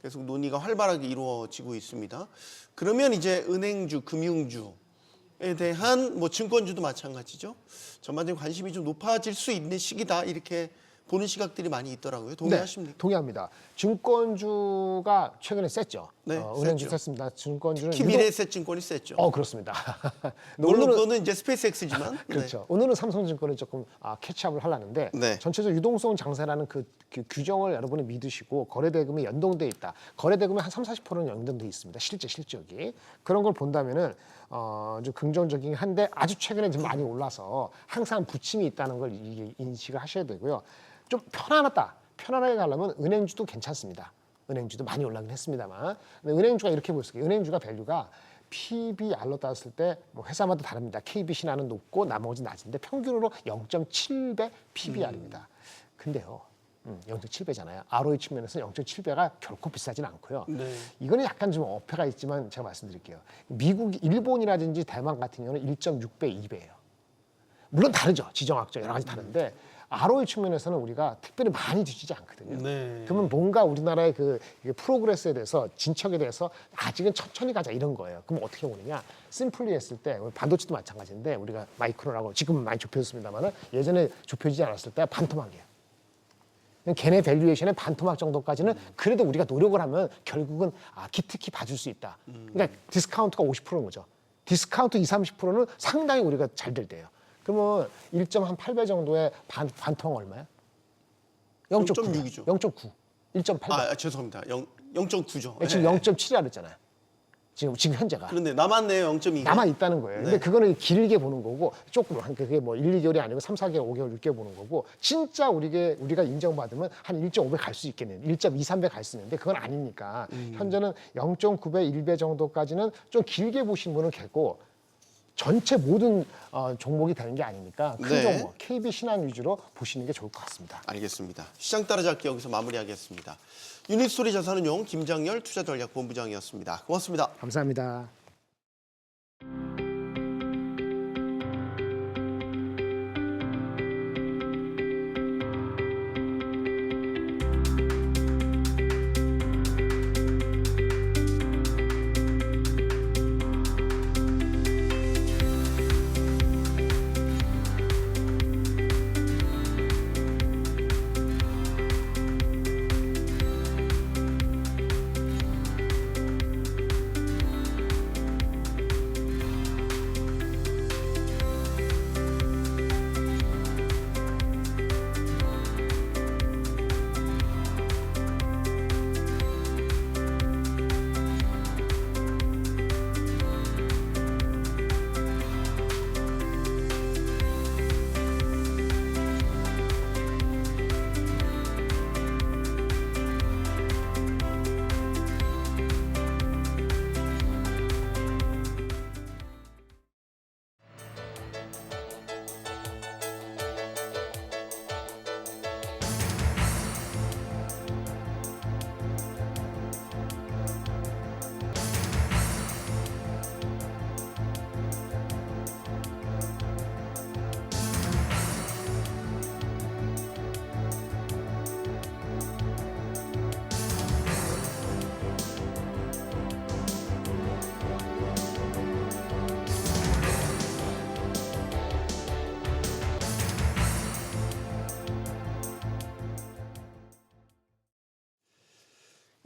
계속 논의가 활발하게 이루어지고 있습니다. 그러면 이제 은행주, 금융주에 대한 뭐 증권주도 마찬가지죠. 전반적인 관심이 좀 높아질 수 있는 시기다 이렇게 보는 시각들이 많이 있더라고요. 동의하십니까? 네, 동의합니다. 증권주가 최근에 셌죠. 네, 은행주 셌죠. 셌습니다. 증권주는 특히 미래에셋증권이 셌죠. 그렇습니다. 물론 그거는 이제 스페이스X지만 그렇죠. 오늘은 삼성증권이 조금 캐치업을 하려는데 네. 전체적으로 유동성 장세라는 그 규정을 여러분이 믿으시고 거래대금이 연동돼 있다. 거래대금이 한 30-40%는 연동돼 있습니다. 실적이 그런 걸 본다면은 좀 긍정적이긴 한데 아주 최근에 좀 많이 올라서 항상 부침이 있다는 걸 인식을 하셔야 되고요. 좀 편안하게 가려면 은행주도 괜찮습니다. 은행주도 많이 올라긴 했습니다만 근데 은행주가 이렇게 볼 수 있어요. 은행주가 밸류가 PBR로 따졌을 때 뭐 회사마다 다릅니다. KB 신한은 높고 나머지 낮은데 평균으로 0.7배 PBR입니다. 근데요. 0.7배잖아요. ROE 측면에서 0.7배가 결코 비싸진 않고요. 네. 이거는 약간 좀 어폐가 있지만 제가 말씀드릴게요. 일본이라든지 대만 같은 경우는 1.6배, 2배예요. 물론 다르죠. 지정학적 여러 가지 다른데 ROE 측면에서는 우리가 특별히 많이 뒤지지 않거든요. 네. 그러면 뭔가 우리나라의 그 프로그레스에 대해서 진척에 대해서 아직은 천천히 가자 이런 거예요. 그럼 어떻게 보느냐? 심플리 했을 때 반도체도 마찬가지인데 우리가 마이크론하고 지금은 많이 좁혀졌습니다만 예전에 좁혀지지 않았을 때 반토막이에요. 걔네 밸류에이션의 반토막 정도까지는 그래도 우리가 노력을 하면 결국은 기특히 봐줄 수 있다. 그러니까 디스카운트가 50%인 거죠. 디스카운트 20-30%는 상당히 우리가 잘 될 때예요. 그러면 1.8배 정도의 반토막 얼마야? 0.6이죠. 0.9. 1.8배. 죄송합니다. 0.9죠. 지금 0.7이라 그랬잖아요. 지금 현재가. 그런데 남았네요. 0.2. 남아 있다는 거예요. 근데 네. 그거는 길게 보는 거고 조금 그게 뭐 1, 2개월이 아니고 3, 4개월, 5개월, 6개월 보는 거고 진짜 우리가 인정받으면 한 1.5배 갈 수 있겠네요. 1.2, 3배 갈 수 있는데 그건 아니니까 현재는 0.9배, 1배 정도까지는 좀 길게 보신 분은 계고 전체 모든 종목이 되는 게 아니니까 큰 네. 종목, KB 신한 위주로 보시는 게 좋을 것 같습니다. 알겠습니다. 시장 따라잡기 여기서 마무리하겠습니다. 유니스토리 자산운용 김장열 투자전략본부장이었습니다. 고맙습니다. 감사합니다.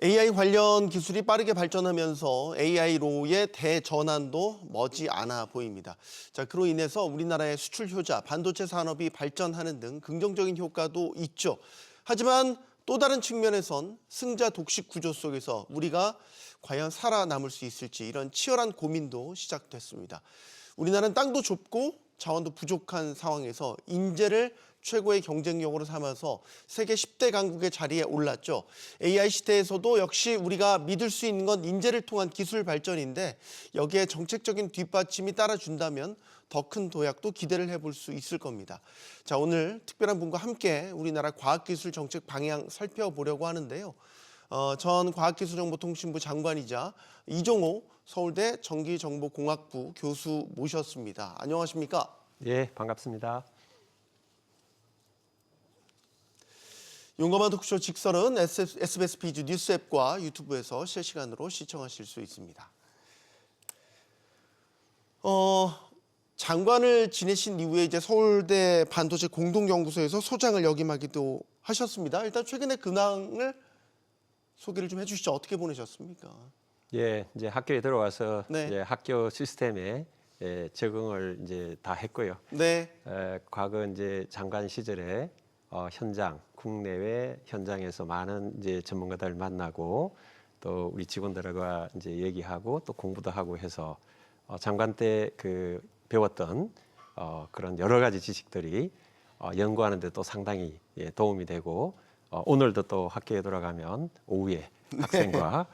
AI 관련 기술이 빠르게 발전하면서 AI로의 대전환도 머지않아 보입니다. 자, 그로 인해서 우리나라의 수출 효자, 반도체 산업이 발전하는 등 긍정적인 효과도 있죠. 하지만 또 다른 측면에선 승자 독식 구조 속에서 우리가 과연 살아남을 수 있을지 이런 치열한 고민도 시작됐습니다. 우리나라는 땅도 좁고 자원도 부족한 상황에서 인재를 최고의 경쟁력으로 삼아서 세계 10대 강국의 자리에 올랐죠. AI 시대에서도 역시 우리가 믿을 수 있는 건 인재를 통한 기술 발전인데 여기에 정책적인 뒷받침이 따라준다면 더 큰 도약도 기대를 해볼 수 있을 겁니다. 자, 오늘 특별한 분과 함께 우리나라 과학기술 정책 방향 살펴보려고 하는데요. 전 과학기술정보통신부 장관이자 이종호 서울대 전기정보공학부 교수 모셨습니다. 안녕하십니까? 예, 반갑습니다. 용감한 토크쇼 직설은 SBS 비즈 뉴스 앱과 유튜브에서 실시간으로 시청하실 수 있습니다. 장관을 지내신 이후에 이제 서울대 반도체 공동연구소에서 소장을 역임하기도 하셨습니다. 일단 최근의 근황을 소개를 좀 해주시죠. 어떻게 보내셨습니까? 예, 이제 학교에 들어와서 네. 이제 학교 시스템에 적응을 이제 다 했고요. 네, 과거 이제 장관 시절에 현장, 국내외 현장에서 많은 이제 전문가들 만나고 또 우리 직원들과 이제 얘기하고 또 공부도 하고 해서 장관 때 그 배웠던 그런 여러 가지 지식들이 연구하는 데 또 상당히 도움이 되고 오늘도 또 학교에 돌아가면 오후에 학생과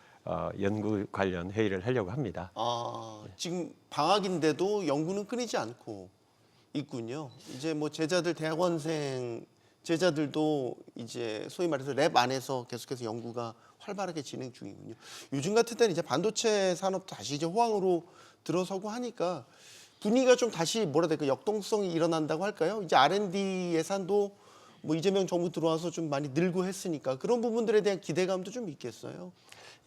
연구 관련 회의를 하려고 합니다. 지금 방학인데도 연구는 끊이지 않고 있군요. 이제 뭐 제자들 대학원생 제자들도 이제 소위 말해서 랩 안에서 계속해서 연구가 활발하게 진행 중이군요. 요즘 같은 때는 이제 반도체 산업 다시 이제 호황으로 들어서고 하니까 분위기가 좀 다시 뭐라 될까 역동성이 일어난다고 할까요? 이제 R&D 예산도 뭐 이재명 정부 들어와서 좀 많이 늘고 했으니까 그런 부분들에 대한 기대감도 좀 있겠어요.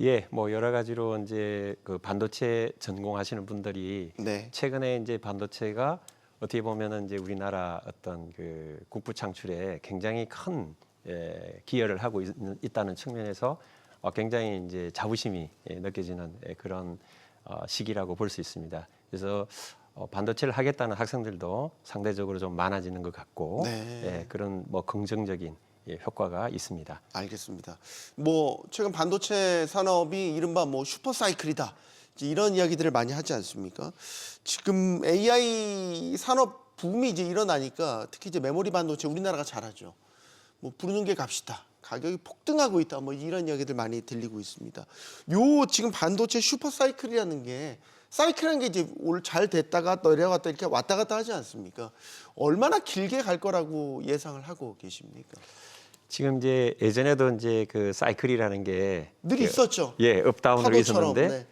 예, 뭐 여러 가지로 이제 그 반도체 전공하시는 분들이 네. 최근에 이제 반도체가 어떻게 보면은 이제 우리나라 어떤 그 국부 창출에 굉장히 큰 기여를 하고 있다는 측면에서 굉장히 이제 자부심이 느껴지는 그런 시기라고 볼 수 있습니다. 그래서 반도체를 하겠다는 학생들도 상대적으로 좀 많아지는 것 같고 네. 그런 뭐 긍정적인 효과가 있습니다. 알겠습니다. 뭐 최근 반도체 산업이 이른바 뭐 슈퍼사이클이다. 이제 이런 이야기들을 많이 하지 않습니까? 지금 AI 산업 붐이 이제 일어나니까 특히 이제 메모리 반도체 우리나라가 잘하죠. 뭐 부르는 게 값이다. 가격이 폭등하고 있다. 뭐 이런 이야기들 많이 들리고 있습니다. 요 지금 반도체 슈퍼사이클이라는 게 사이클이라는 게 이제 올 잘 됐다가 내려갔다 이렇게 왔다 갔다 하지 않습니까? 얼마나 길게 갈 거라고 예상을 하고 계십니까? 지금 이제 예전에도 이제 그 사이클이라는 게 늘 있었죠. 예, 업다운으로 파도처럼, 있었는데 네.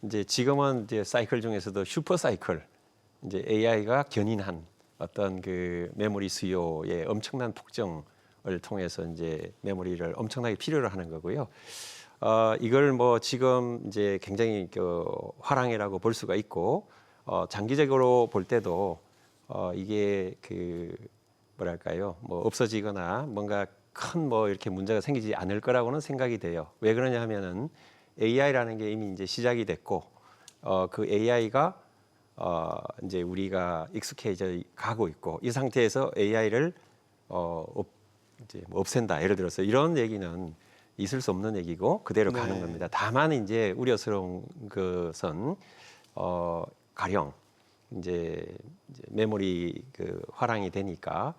이제 지금은 이제 사이클 중에서도 슈퍼 사이클, 이제 AI가 견인한 어떤 그 메모리 수요의 엄청난 폭증을 통해서 이제 메모리를 엄청나게 필요로 하는 거고요. 이걸 뭐 지금 이제 굉장히 그 화랑이라고 볼 수가 있고 장기적으로 볼 때도 이게 그 뭐랄까요, 뭐 없어지거나 뭔가 큰 뭐 이렇게 문제가 생기지 않을 거라고는 생각이 돼요. 왜 그러냐 하면은 AI라는 게 이미 이제 시작이 됐고 그 AI가 이제 우리가 익숙해져 가고 있고 이 상태에서 AI를 이제 뭐 없앤다 예를 들어서 이런 얘기는 있을 수 없는 얘기고 그대로 가는 네. 겁니다. 다만 이제 우려스러운 것은 가령 이제 메모리 그 화랑이 되니까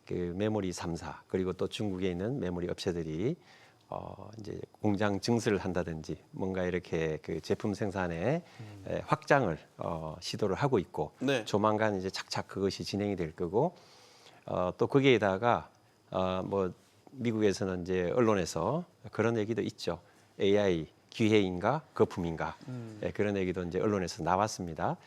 그 메모리 3사 그리고 또 중국에 있는 메모리 업체들이 이제 공장 증설을 한다든지 뭔가 이렇게 그 제품 생산에 확장을 시도를 하고 있고 네. 조만간 이제 착착 그것이 진행이 될 거고 또 거기에다가 뭐 미국에서는 이제 언론에서 그런 얘기도 있죠. AI 기회인가 거품인가 그런 얘기도 이제 언론에서 나왔습니다.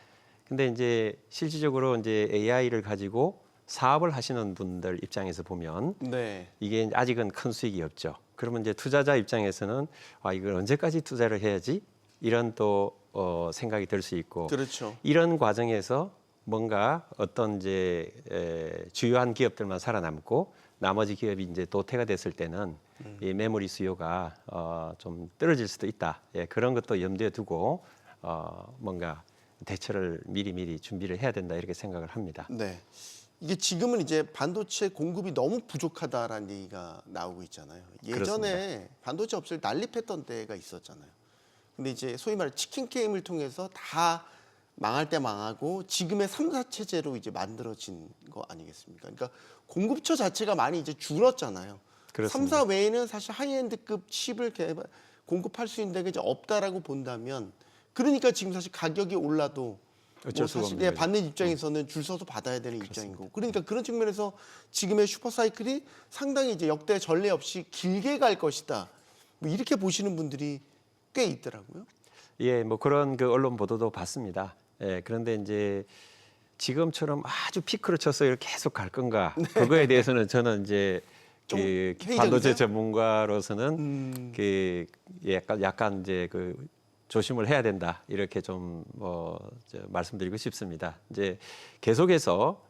근데 이제 실질적으로 이제 AI를 가지고 사업을 하시는 분들 입장에서 보면 네. 이게 아직은 큰 수익이 없죠. 그러면 이제 투자자 입장에서는 이걸 언제까지 투자를 해야지 이런 또 생각이 들 수 있고 그렇죠. 이런 과정에서 뭔가 어떤 이제 주요한 기업들만 살아남고 나머지 기업이 이제 도태가 됐을 때는 이 메모리 수요가 좀 떨어질 수도 있다. 예, 그런 것도 염두에 두고 뭔가 대처를 미리 준비를 해야 된다 이렇게 생각을 합니다. 네. 이게 지금은 이제 반도체 공급이 너무 부족하다라는 얘기가 나오고 있잖아요. 예전에 그렇습니다. 반도체 업체를 난립했던 때가 있었잖아요. 근데 이제 소위 말해 치킨 게임을 통해서 다 망할 때 망하고 지금의 3사 체제로 이제 만들어진 거 아니겠습니까? 그러니까 공급처 자체가 많이 이제 줄었잖아요. 그렇습니다. 3사 외에는 사실 하이엔드급 칩을 공급할 수 있는 데가 이제 없다라고 본다면, 그러니까 지금 사실 가격이 올라도 어쩔 수가 사실 없는 거죠. 받는 입장에서는 줄 서서 받아야 되는 입장이고, 그러니까 그런 측면에서 지금의 슈퍼사이클이 상당히 이제 역대 전례 없이 길게 갈 것이다. 뭐 이렇게 보시는 분들이 꽤 있더라고요. 예, 뭐 그런 그 언론 보도도 봤습니다. 예, 그런데 이제 지금처럼 아주 피크를 쳐서 이렇게 계속 갈 건가? 그거에 대해서는 저는 이제 좀 그 회의적이세요? 반도체 전문가로서는 그 약간 이제 그 조심을 해야 된다 이렇게 좀 말씀드리고 싶습니다. 이제 계속해서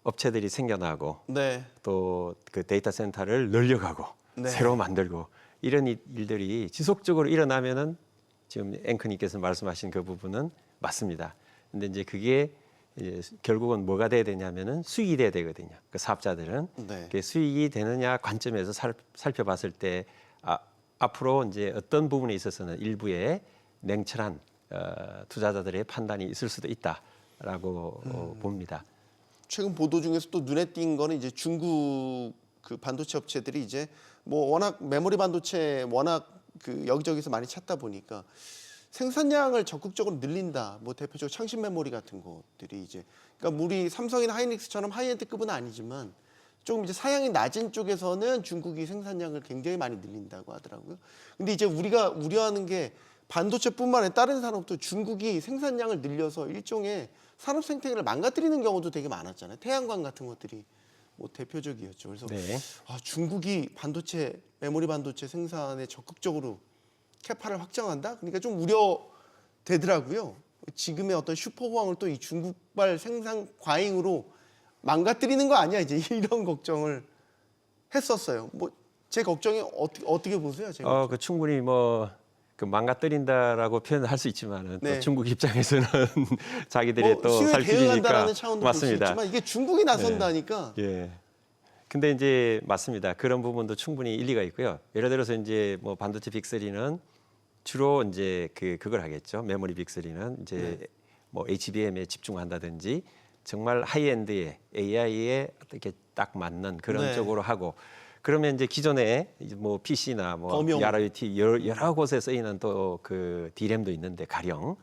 업체들이 생겨나고 네. 또 그 데이터 센터를 늘려가고 네. 새로 만들고 이런 일들이 지속적으로 일어나면은 지금 앵커님께서 말씀하신 그 부분은 맞습니다. 근데 이제 그게 이제 결국은 뭐가 돼야 되냐면은 수익이 돼야 되거든요. 그 사업자들은 네. 그게 수익이 되느냐 관점에서 살펴봤을 때 앞으로 이제 어떤 부분에 있어서는 일부의 냉철한 투자자들의 판단이 있을 수도 있다라고 봅니다. 최근 보도 중에서 또 눈에 띈 거는 이제 중국 그 반도체 업체들이 이제 뭐 워낙 메모리 반도체 워낙 그 여기저기서 많이 찾다 보니까 생산량을 적극적으로 늘린다. 뭐 대표적으로 창신 메모리 같은 것들이 이제, 그러니까 우리 삼성이나 하이닉스처럼 하이엔드급은 아니지만 조금 이제 사양이 낮은 쪽에서는 중국이 생산량을 굉장히 많이 늘린다고 하더라고요. 근데 이제 우리가 우려하는 게 반도체뿐만 아니라 다른 산업도 중국이 생산량을 늘려서 일종의 산업 생태계를 망가뜨리는 경우도 되게 많았잖아요. 태양광 같은 것들이 뭐 대표적이었죠. 그래서 네. 중국이 반도체 메모리 반도체 생산에 적극적으로 캐파를 확장한다? 그러니까 좀 우려되더라고요. 지금의 어떤 슈퍼호황을 또 이 중국발 생산 과잉으로 망가뜨리는 거 아니야? 이제 이런 걱정을 했었어요. 뭐 제 걱정이 어떻게 보세요? 제가 그 충분히 그 망가뜨린다라고 표현할 수 있지만은 네. 또 중국 입장에서는 자기들의 또 수요에 살필이니까 대응한다라는 차원도 볼 수 맞습니다. 있지만 이게 중국이 나선다니까. 예. 근데 이제 맞습니다. 그런 부분도 충분히 일리가 있고요. 예를 들어서 이제 뭐 반도체 빅3는 주로 이제 그걸 하겠죠. 메모리 빅3는 이제 뭐 HBM에 집중한다든지 정말 하이엔드의 AI에 어떻게 딱 맞는 그런 네. 쪽으로 하고, 그러면 이제 기존에 이제 뭐 PC나 뭐 범용. IoT 여러 곳에 쓰이는 또 그 D램도 있는데 가령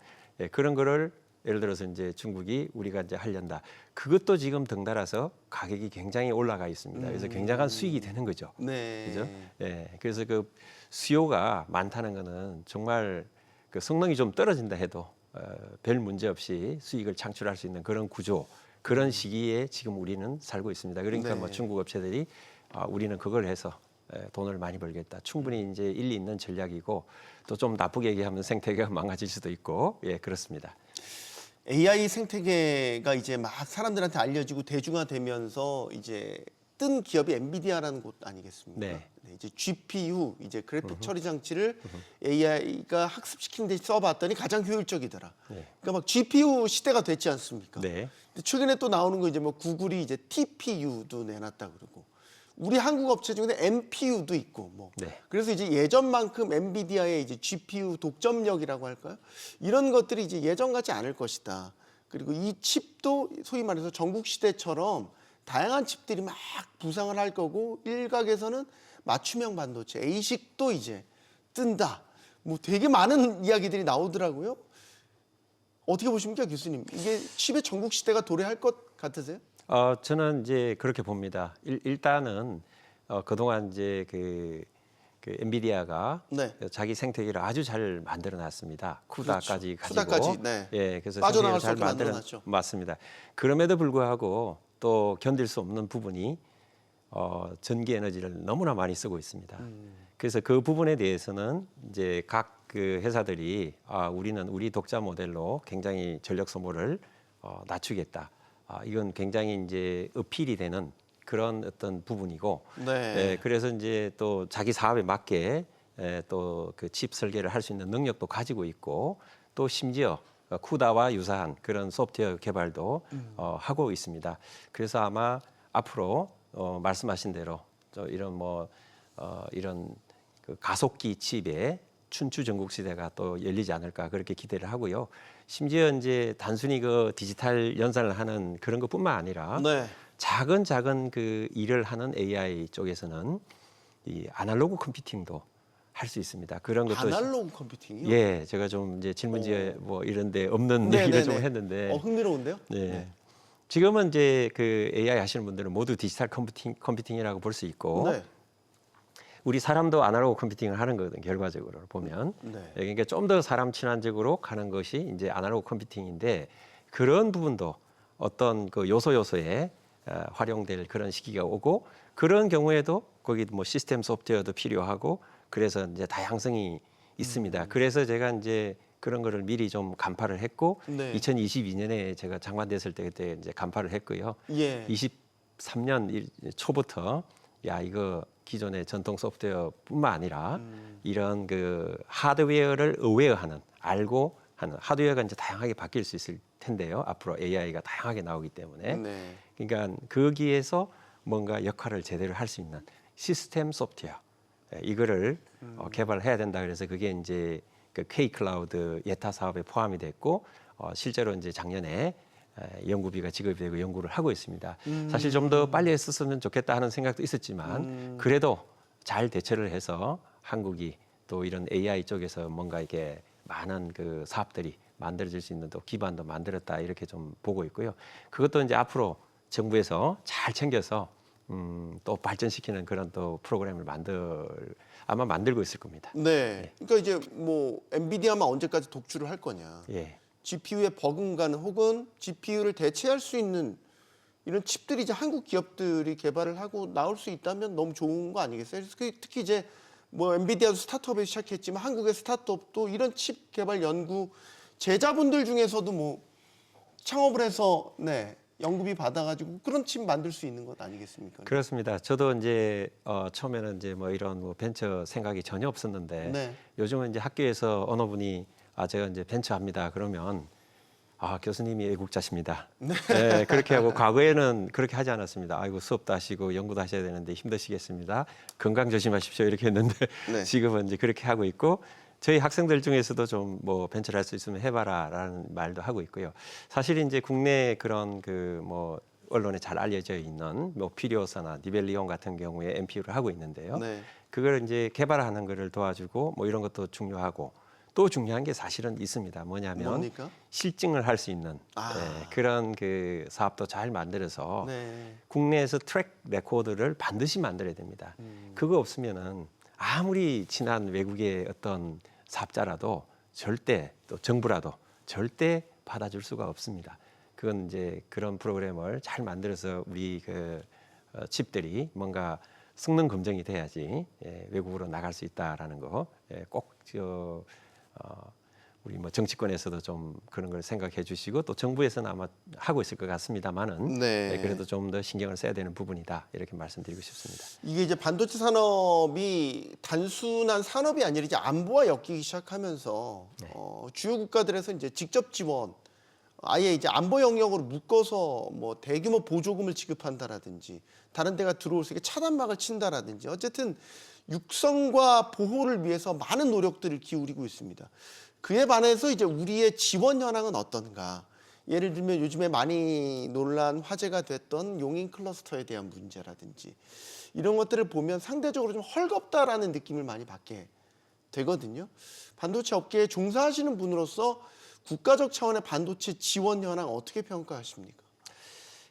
그런 거를 예를 들어서 이제 중국이 우리가 이제 하려다. 그것도 지금 덩달아서 가격이 굉장히 올라가 있습니다. 그래서 굉장한 수익이 되는 거죠. 네. 그죠? 예. 그래서 그 수요가 많다는 거는 정말 그 성능이 좀 떨어진다 해도 별 문제 없이 수익을 창출할 수 있는 그런 구조, 그런 시기에 지금 우리는 살고 있습니다. 그러니까 네. 뭐 중국 업체들이 우리는 그걸 해서 돈을 많이 벌겠다. 충분히 이제 일리 있는 전략이고, 또 좀 나쁘게 얘기하면 생태계가 망가질 수도 있고, 예, 그렇습니다. AI 생태계가 이제 막 사람들한테 알려지고 대중화되면서 이제 뜬 기업이 엔비디아라는 곳 아니겠습니까? 네. 이제 GPU, 이제 그래픽 처리 장치를 AI가 학습시키는 데 써봤더니 가장 효율적이더라. 네. 그러니까 막 GPU 시대가 됐지 않습니까? 네. 근데 최근에 또 나오는 거 이제 뭐 구글이 이제 TPU도 내놨다 그러고, 우리 한국 업체 중에 NPU도 있고 뭐. 네. 그래서 이제 예전만큼 엔비디아의 이제 GPU 독점력이라고 할까요? 이런 것들이 이제 예전 같지 않을 것이다. 그리고 이 칩도 소위 말해서 전국 시대처럼 다양한 칩들이 막 부상을 할 거고, 일각에서는 맞춤형 반도체, ASIC도 이제 뜬다. 뭐 되게 많은 이야기들이 나오더라고요. 어떻게 보십니까, 교수님? 이게 칩의 전국 시대가 도래할 것 같으세요? 저는 이제 그렇게 봅니다. 일단은 그동안 이제 그 엔비디아가 네. 자기 생태계를 아주 잘 만들어놨습니다. 쿠다까지 그렇죠. 가지고. 쿠다까지, 네. 예, 그래서 빠져나갈 생태계를 수 없게 만들어놨죠. 맞습니다. 그럼에도 불구하고 또 견딜 수 없는 부분이 전기 에너지를 너무나 많이 쓰고 있습니다. 그래서 그 부분에 대해서는 이제 각 그 회사들이 우리는 우리 독자 모델로 굉장히 전력 소모를 낮추겠다. 이건 굉장히 이제 어필이 되는 그런 어떤 부분이고, 네. 그래서 이제 또 자기 사업에 맞게 또 그 칩 설계를 할 수 있는 능력도 가지고 있고, 또 심지어 쿠다와 유사한 그런 소프트웨어 개발도 하고 있습니다. 그래서 아마 앞으로 말씀하신 대로 이런 이런 그 가속기 칩의 춘추 전국 시대가 또 열리지 않을까 그렇게 기대를 하고요. 심지어 이제 단순히 그 디지털 연산을 하는 그런 것뿐만 아니라 네. 작은 그 일을 하는 AI 쪽에서는 이 아날로그 컴퓨팅도 할 수 있습니다. 그런 것도 아날로그 컴퓨팅이요? 예, 제가 좀 이제 질문지에 뭐 이런데 없는 얘기를 좀 했는데 흥미로운데요? 네. 지금은 이제 그 AI 하시는 분들은 모두 디지털 컴퓨팅이라고 볼 수 있고 네. 우리 사람도 아날로그 컴퓨팅을 하는 거거든요. 결과적으로 보면 네. 그러니까 좀 더 사람 친화적으로 가는 것이 이제 아날로그 컴퓨팅인데 그런 부분도 어떤 그 요소에 활용될 그런 시기가 오고 그런 경우에도 거기 뭐 시스템 소프트웨어도 필요하고 그래서 이제 다양성이 있습니다. 그래서 제가 이제 그런 거를 미리 좀 간파를 했고 네. 2022년에 제가 장관됐을 때 그때 이제 간파를 했고요. 예. 23년 초부터 야 이거 기존의 전통 소프트웨어뿐만 아니라 이런 그 하드웨어를 어웨어하는 알고 하는 하드웨어가 이제 다양하게 바뀔 수 있을 텐데요. 앞으로 AI가 다양하게 나오기 때문에 네. 그러니까 거기에서 뭔가 역할을 제대로 할 수 있는 시스템 소프트웨어 이거를 개발해야 된다. 그래서 그게 이제 그 K 클라우드 예타 사업에 포함이 됐고 실제로 이제 작년에 연구비가 지급이 되고 연구를 하고 있습니다. 사실 좀 더 빨리 했었으면 좋겠다 하는 생각도 있었지만 그래도 잘 대처를 해서 한국이 또 이런 AI 쪽에서 뭔가 이게 많은 그 사업들이 만들어질 수 있는 또 기반도 만들었다 이렇게 좀 보고 있고요. 그것도 이제 앞으로 정부에서 잘 챙겨서 또 발전시키는 그런 또 프로그램을 아마 만들고 있을 겁니다. 네. 그러니까 이제 뭐 엔비디아만 언제까지 독주를 할 거냐. 예. GPU에 버금가는 혹은 GPU를 대체할 수 있는 이런 칩들이 이제 한국 기업들이 개발을 하고 나올 수 있다면 너무 좋은 거 아니겠어요? 특히 이제 뭐 엔비디아도 스타트업에 시작했지만 한국의 스타트업도 이런 칩 개발 연구 제자분들 중에서도 뭐 창업을 해서 연구비 받아가지고 그런 칩 만들 수 있는 것 아니겠습니까? 그렇습니다. 저도 이제 처음에는 이제 뭐 이런 뭐 벤처 생각이 전혀 없었는데 네. 요즘은 이제 학교에서 어느 분이 제가 이제 벤처 합니다. 그러면 교수님이 애국자십니다. 네, 그렇게 하고 과거에는 그렇게 하지 않았습니다. 아이고 수업도 하시고 연구도 하셔야 되는데 힘드시겠습니다. 건강 조심하십시오 이렇게 했는데 네. 지금은 이제 그렇게 하고 있고 저희 학생들 중에서도 좀 뭐 벤처를 할 수 있으면 해봐라라는 말도 하고 있고요. 사실 이제 국내 그런 그 뭐 언론에 잘 알려져 있는 뭐 피리오사나 니벨리온 같은 경우에 NPU를 하고 있는데요. 네. 그걸 이제 개발하는 거를 도와주고 뭐 이런 것도 중요하고 또 중요한 게 사실은 있습니다. 뭐냐면 뭡니까? 실증을 할 수 있는 아. 그런 그 사업도 잘 만들어서 네. 국내에서 트랙 레코드를 반드시 만들어야 됩니다. 그거 없으면은 아무리 친한 외국의 어떤 사업자라도 절대 또 정부라도 절대 받아줄 수가 없습니다. 그건 이제 그런 프로그램을 잘 만들어서 우리 그 칩들이 뭔가 성능 검증이 돼야지 외국으로 나갈 수 있다라는 거 꼭 우리 뭐 정치권에서도 좀 그런 걸 생각해 주시고 또 정부에서는 아마 하고 있을 것 같습니다만은 네. 그래도 좀 더 신경을 써야 되는 부분이다 이렇게 말씀드리고 싶습니다. 이게 이제 반도체 산업이 단순한 산업이 아니라 이제 안보와 엮이기 시작하면서 주요 국가들에서 이제 직접 지원, 아예 이제 안보 영역으로 묶어서 뭐 대규모 보조금을 지급한다라든지 다른 데가 들어올 수 있게 차단막을 친다라든지 어쨌든 육성과 보호를 위해서 많은 노력들을 기울이고 있습니다. 그에 반해서 이제 우리의 지원 현황은 어떤가? 예를 들면 요즘에 많이 논란 화제가 됐던 용인 클러스터에 대한 문제라든지 이런 것들을 보면 상대적으로 좀 헐겁다라는 느낌을 많이 받게 되거든요. 반도체 업계에 종사하시는 분으로서 국가적 차원의 반도체 지원 현황 어떻게 평가하십니까?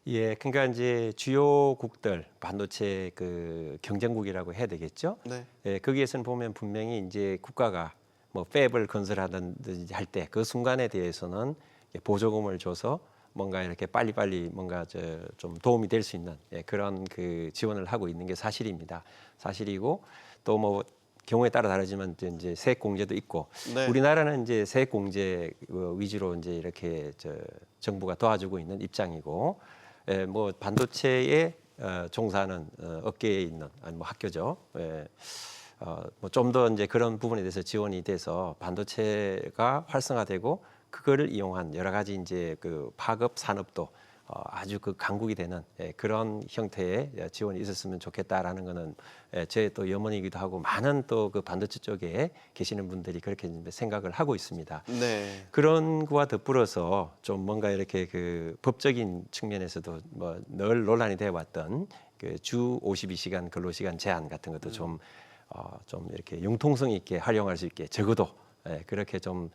예, 그러니까 이제 주요국들 반도체 그 경쟁국이라고 해야 되겠죠. 네. 예, 거기에서는 보면 분명히 이제 국가가 뭐 팹을 건설하든지 할 때 그 순간에 대해서는 보조금을 줘서 뭔가 이렇게 빨리빨리 뭔가 좀 도움이 될 수 있는 그런 그 지원을 하고 있는 게 사실입니다. 사실이고 또 뭐 경우에 따라 다르지만 이제 세액 공제도 있고 네. 우리나라는 이제 세액 공제 위주로 이제 이렇게 정부가 도와주고 있는 입장이고 뭐 반도체의 종사하는 업계에 있는 아니 뭐 학교죠. 예. 뭐 좀 더 이제 그런 부분에 대해서 지원이 돼서 반도체가 활성화되고 그거를 이용한 여러 가지 이제 그 파급 산업도 아주 그 강국이 되는 그런 형태의 지원이 있었으면 좋겠다라는 거는 제 또 염원이기도 하고 많은 또 그 반도체 쪽에 계시는 분들이 그렇게 생각을 하고 있습니다. 네. 그런 거와 더불어서 좀 뭔가 이렇게 그 법적인 측면에서도 뭐 늘 논란이 되어 왔던 그 주 52시간 근로시간 제한 같은 것도 좀 이렇게 융통성 있게 활용할 수 있게 적어도 그렇게 좀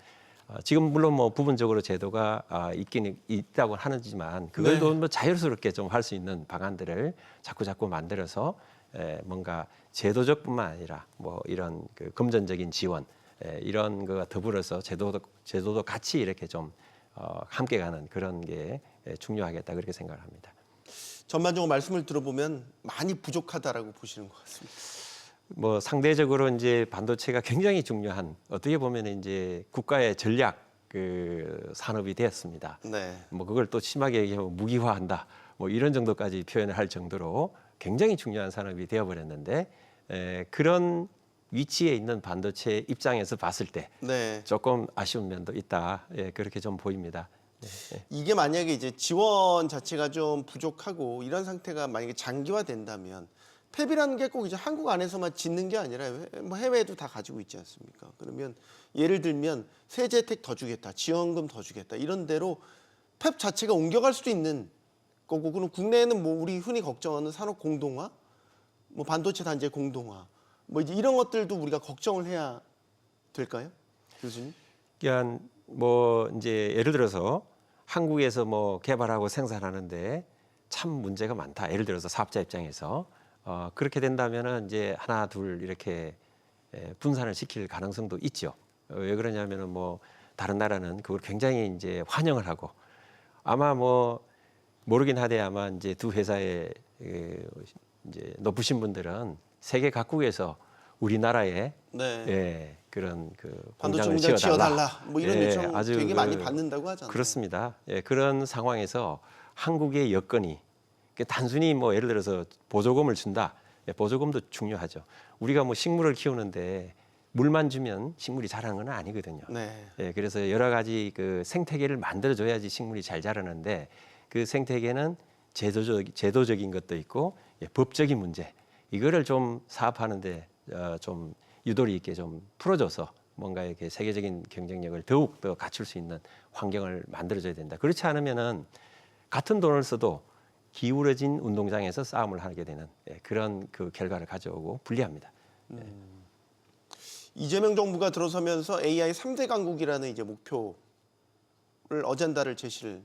지금 물론 뭐 부분적으로 제도가 있긴 있다고 하지만 그걸 네. 뭐 자유스럽게 좀 할 수 있는 방안들을 자꾸 만들어서 뭔가 제도적뿐만 아니라 뭐 이런 그 금전적인 지원 이런 거와 더불어서 제도도 같이 이렇게 좀 함께 가는 그런 게 중요하겠다 그렇게 생각을 합니다. 전반적으로 말씀을 들어보면 많이 부족하다라고 보시는 것 같습니다. 뭐 상대적으로 이제 반도체가 굉장히 중요한 어떻게 보면 이제 국가의 전략 그 산업이 되었습니다. 네. 뭐 그걸 또 심하게 얘기하면 무기화한다. 뭐 이런 정도까지 표현을 할 정도로 굉장히 중요한 산업이 되어버렸는데 그런 위치에 있는 반도체 입장에서 봤을 때 네. 조금 아쉬운 면도 있다. 그렇게 좀 보입니다. 이게 만약에 이제 지원 자체가 좀 부족하고 이런 상태가 만약에 장기화된다면 팹이라는 게 꼭 이제 한국 안에서만 짓는 게 아니라 뭐 해외에도 다 가지고 있지 않습니까? 그러면 예를 들면 세제 혜택 더 주겠다, 지원금 더 주겠다 이런 대로 팹 자체가 옮겨갈 수도 있는 거고 그럼 국내에는 뭐 우리 흔히 걱정하는 산업 공동화, 뭐 반도체 단지 공동화, 뭐 이제 이런 것들도 우리가 걱정을 해야 될까요, 교수님? 그러니까 뭐 이제 예를 들어서 한국에서 뭐 개발하고 생산하는데 참 문제가 많다. 예를 들어서 사업자 입장에서 그렇게 된다면은 이제 하나 둘 이렇게 분산을 시킬 가능성도 있죠. 왜 그러냐면은 뭐 다른 나라는 그걸 굉장히 이제 환영을 하고 아마 뭐 모르긴 하되 아마 이제 두 회사의 이제 높으신 분들은 세계 각국에서 우리나라에 네. 그런 그 반도체 공장을 공장 지어달라. 지어달라. 뭐 이런 요청 아주 되게 많이 받는다고 하잖아요. 그렇습니다. 그런 상황에서 한국의 여건이 단순히 뭐 예를 들어서 보조금을 준다. 보조금도 중요하죠. 우리가 뭐 식물을 키우는데 물만 주면 식물이 자라는 건 아니거든요. 네. 그래서 여러 가지 그 생태계를 만들어줘야지 식물이 잘 자라는데 그 생태계는 제도적인 것도 있고 법적인 문제 이거를 좀 사업하는데 좀 유도리 있게 좀 풀어줘서 뭔가 이렇게 세계적인 경쟁력을 더욱 더 갖출 수 있는 환경을 만들어줘야 된다. 그렇지 않으면은 같은 돈을 써도 기울어진 운동장에서 싸움을 하게 되는 그런 그 결과를 가져오고 불리합니다. 이재명 정부가 들어서면서 AI 3대 강국이라는 이제 목표를 어젠다를 제시를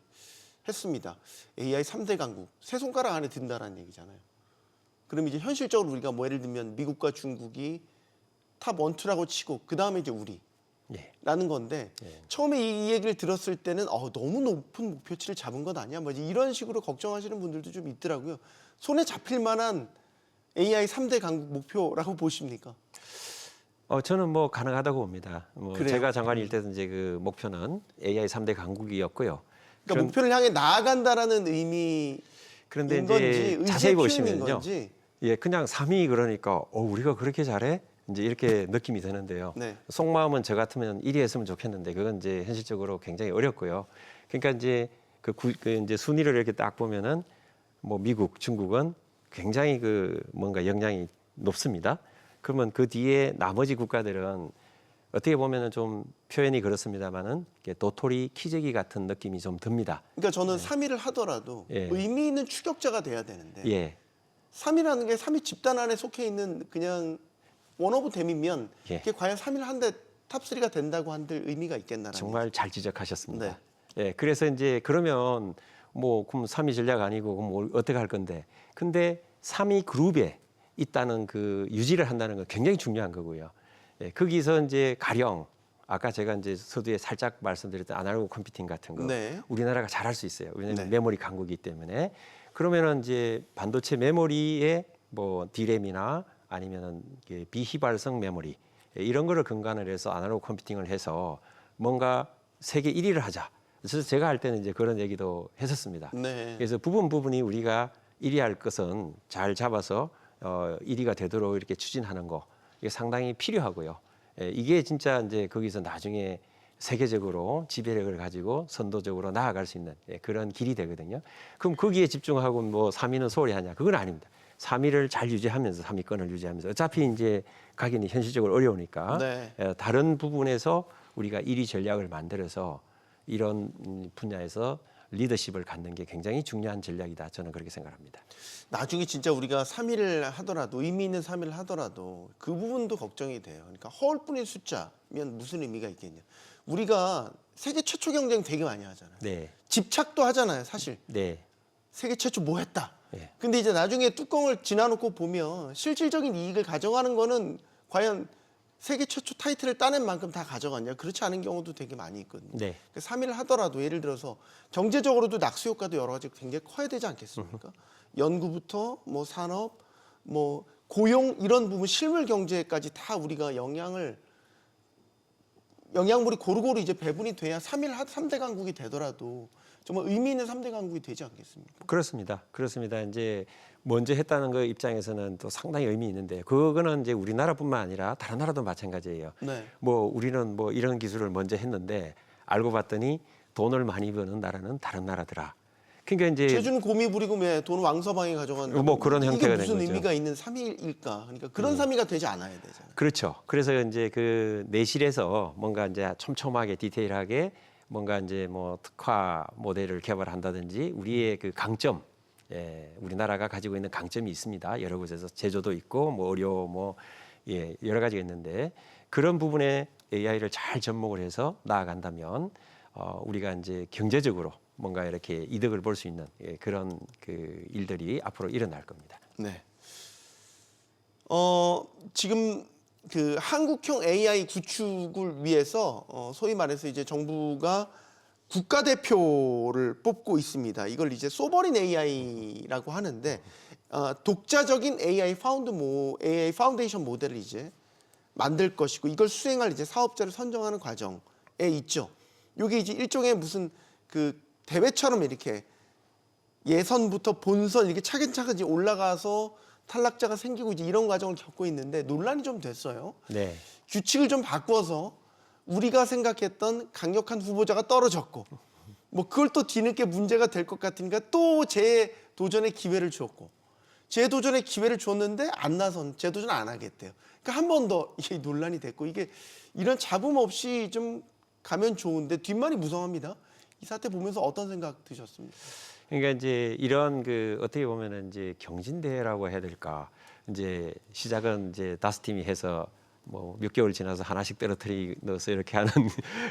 했습니다. AI 3대 강국 세 손가락 안에 든다라는 얘기잖아요. 그럼 이제 현실적으로 우리가 뭐 예를 들면 미국과 중국이 탑 1, 2라고 치고 그 다음에 이제 우리라는 건데 처음에 이 얘기를 들었을 때는 너무 높은 목표치를 잡은 것 아니야? 뭐 이런 식으로 걱정하시는 분들도 좀 있더라고요. 손에 잡힐 만한 AI 3대 강국 목표라고 보십니까? 저는 뭐 가능하다고 봅니다. 뭐 그래요? 제가 장관일 때도 이제 그 목표는 AI 3대 강국이었고요. 그러니까 목표를 향해 나아간다라는 의미인 그런데 건지 이제 의지의 자세히 표현인 보시면요. 건지. 그냥 3위 그러니까 우리가 그렇게 잘해? 이제 이렇게 느낌이 드는데요. 네. 속마음은 저 같으면 1위 했으면 좋겠는데 그건 이제 현실적으로 굉장히 어렵고요. 그러니까 이제 그 이제 순위를 이렇게 딱 보면은 뭐 미국, 중국은 굉장히 그 뭔가 영향이 높습니다. 그러면 그 뒤에 나머지 국가들은 어떻게 보면은 좀 표현이 그렇습니다만은 도토리 키재기 같은 느낌이 좀 듭니다. 그러니까 저는 3위를 하더라도 의미 있는 추격자가 돼야 되는데 3위라는 게 3위 집단 안에 속해 있는 그냥 원오브 댐이면 그게 과연 3위를 한데 탑3가 된다고 한들 의미가 있겠나라는 정말 잘 지적하셨습니다. 네. 그래서 이제 그러면 뭐 그럼 3위 전략 아니고 그럼 뭐 어떻게 할 건데? 근데 3위 그룹에 있다는 그 유지를 한다는 건 굉장히 중요한 거고요. 거기서 이제 가령 아까 제가 이제 서두에 살짝 말씀드렸던 아날로그 컴퓨팅 같은 거 우리나라가 잘할 수 있어요. 왜냐하면 메모리 강국이기 때문에. 그러면은 이제 반도체 메모리에 뭐 D램이나 아니면은 비휘발성 메모리 이런 거를 근간을 해서 아날로그 컴퓨팅을 해서 뭔가 세계 1위를 하자. 그래서 제가 할 때는 이제 그런 얘기도 했었습니다. 그래서 부분이 우리가 1위 할 것은 잘 잡아서 1위가 되도록 이렇게 추진하는 거 이게 상당히 필요하고요. 이게 진짜 이제 거기서 나중에 세계적으로 지배력을 가지고 선도적으로 나아갈 수 있는 그런 길이 되거든요. 그럼 거기에 집중하고 뭐 3위는 소홀히 하냐? 그건 아닙니다. 3위를 잘 유지하면서 3위권을 유지하면서 어차피 이제 가기는 현실적으로 어려우니까 네. 다른 부분에서 우리가 1위 전략을 만들어서 이런 분야에서 리더십을 갖는 게 굉장히 중요한 전략이다. 저는 그렇게 생각합니다. 나중에 진짜 우리가 3위를 하더라도 의미 있는 3위를 하더라도 그 부분도 걱정이 돼요. 그러니까 허울뿐인 숫자면 무슨 의미가 있겠냐. 우리가 세계 최초 경쟁 되게 많이 하잖아요. 네, 집착도 하잖아요, 사실. 네, 세계 최초 뭐 했다. 네. 근데 이제 나중에 뚜껑을 지나놓고 보면 실질적인 이익을 가져가는 거는 과연 세계 최초 타이틀을 따낸 만큼 다 가져갔냐? 그렇지 않은 경우도 되게 많이 있거든요. 네. 3위를 하더라도 예를 들어서 경제적으로도 낙수 효과도 여러 가지 굉장히 커야 되지 않겠습니까? 연구부터 뭐 산업, 뭐 고용 이런 부분 실물 경제까지 다 우리가 영양물이 고루고루 이제 배분이 돼야 3대 강국이 되더라도 정말 의미 있는 3대 강국이 되지 않겠습니까? 그렇습니다. 그렇습니다. 이제 먼저 했다는 거 입장에서는 또 상당히 의미 있는데 그거는 이제 우리나라뿐만 아니라 다른 나라도 마찬가지예요. 네. 뭐 우리는 뭐 이런 기술을 먼저 했는데 알고 봤더니 돈을 많이 버는 나라는 다른 나라더라. 그러니까 이제 제주는 고미 부리고 왜 돈 왕서방이 가져간다. 뭐 그런 이게 형태가 된 무슨 거죠. 의미가 있는 3위일까? 그러니까 그런 3위가 되지 않아야 되잖아요. 그렇죠. 그래서 이제 그 내실에서 뭔가 이제 촘촘하게 디테일하게 뭔가 이제 뭐 특화 모델을 개발한다든지 우리의 그 강점, 우리나라가 가지고 있는 강점이 있습니다. 여러 곳에서 제조도 있고 뭐 의료 뭐 여러 가지가 있는데 그런 부분에 AI를 잘 접목을 해서 나아간다면 우리가 이제 경제적으로 뭔가 이렇게 이득을 볼 수 있는 그런 그 일들이 앞으로 일어날 겁니다. 네. 지금 그 한국형 AI 구축을 위해서 소위 말해서 이제 정부가 국가대표를 뽑고 있습니다. 이걸 이제 소버린 AI라고 하는데 독자적인 AI 파운데이션 모델을 이제 만들 것이고 이걸 수행할 이제 사업자를 선정하는 과정에 있죠. 이게 이제 일종의 무슨 그 대회처럼 이렇게 예선부터 본선 이렇게 차근차근 이제 올라가서 탈락자가 생기고 이제 이런 과정을 겪고 있는데 논란이 좀 됐어요. 네. 규칙을 좀 바꿔서 우리가 생각했던 강력한 후보자가 떨어졌고 뭐 그걸 또 뒤늦게 문제가 될 것 같으니까 또 재도전의 기회를 줬고 재도전의 기회를 줬는데 안 나선 재도전 안 하겠대요. 그러니까 한 번 더 이게 논란이 됐고 이게 이런 잡음 없이 좀 가면 좋은데 뒷말이 무성합니다. 이 사태 보면서 어떤 생각 드셨습니까? 그러니까 이제 이런 그 어떻게 보면은 이제 경진대회라고 해야 될까? 이제 시작은 이제 다스 팀이 해서 뭐 몇 개월 지나서 하나씩 떨어뜨리면서 이렇게 하는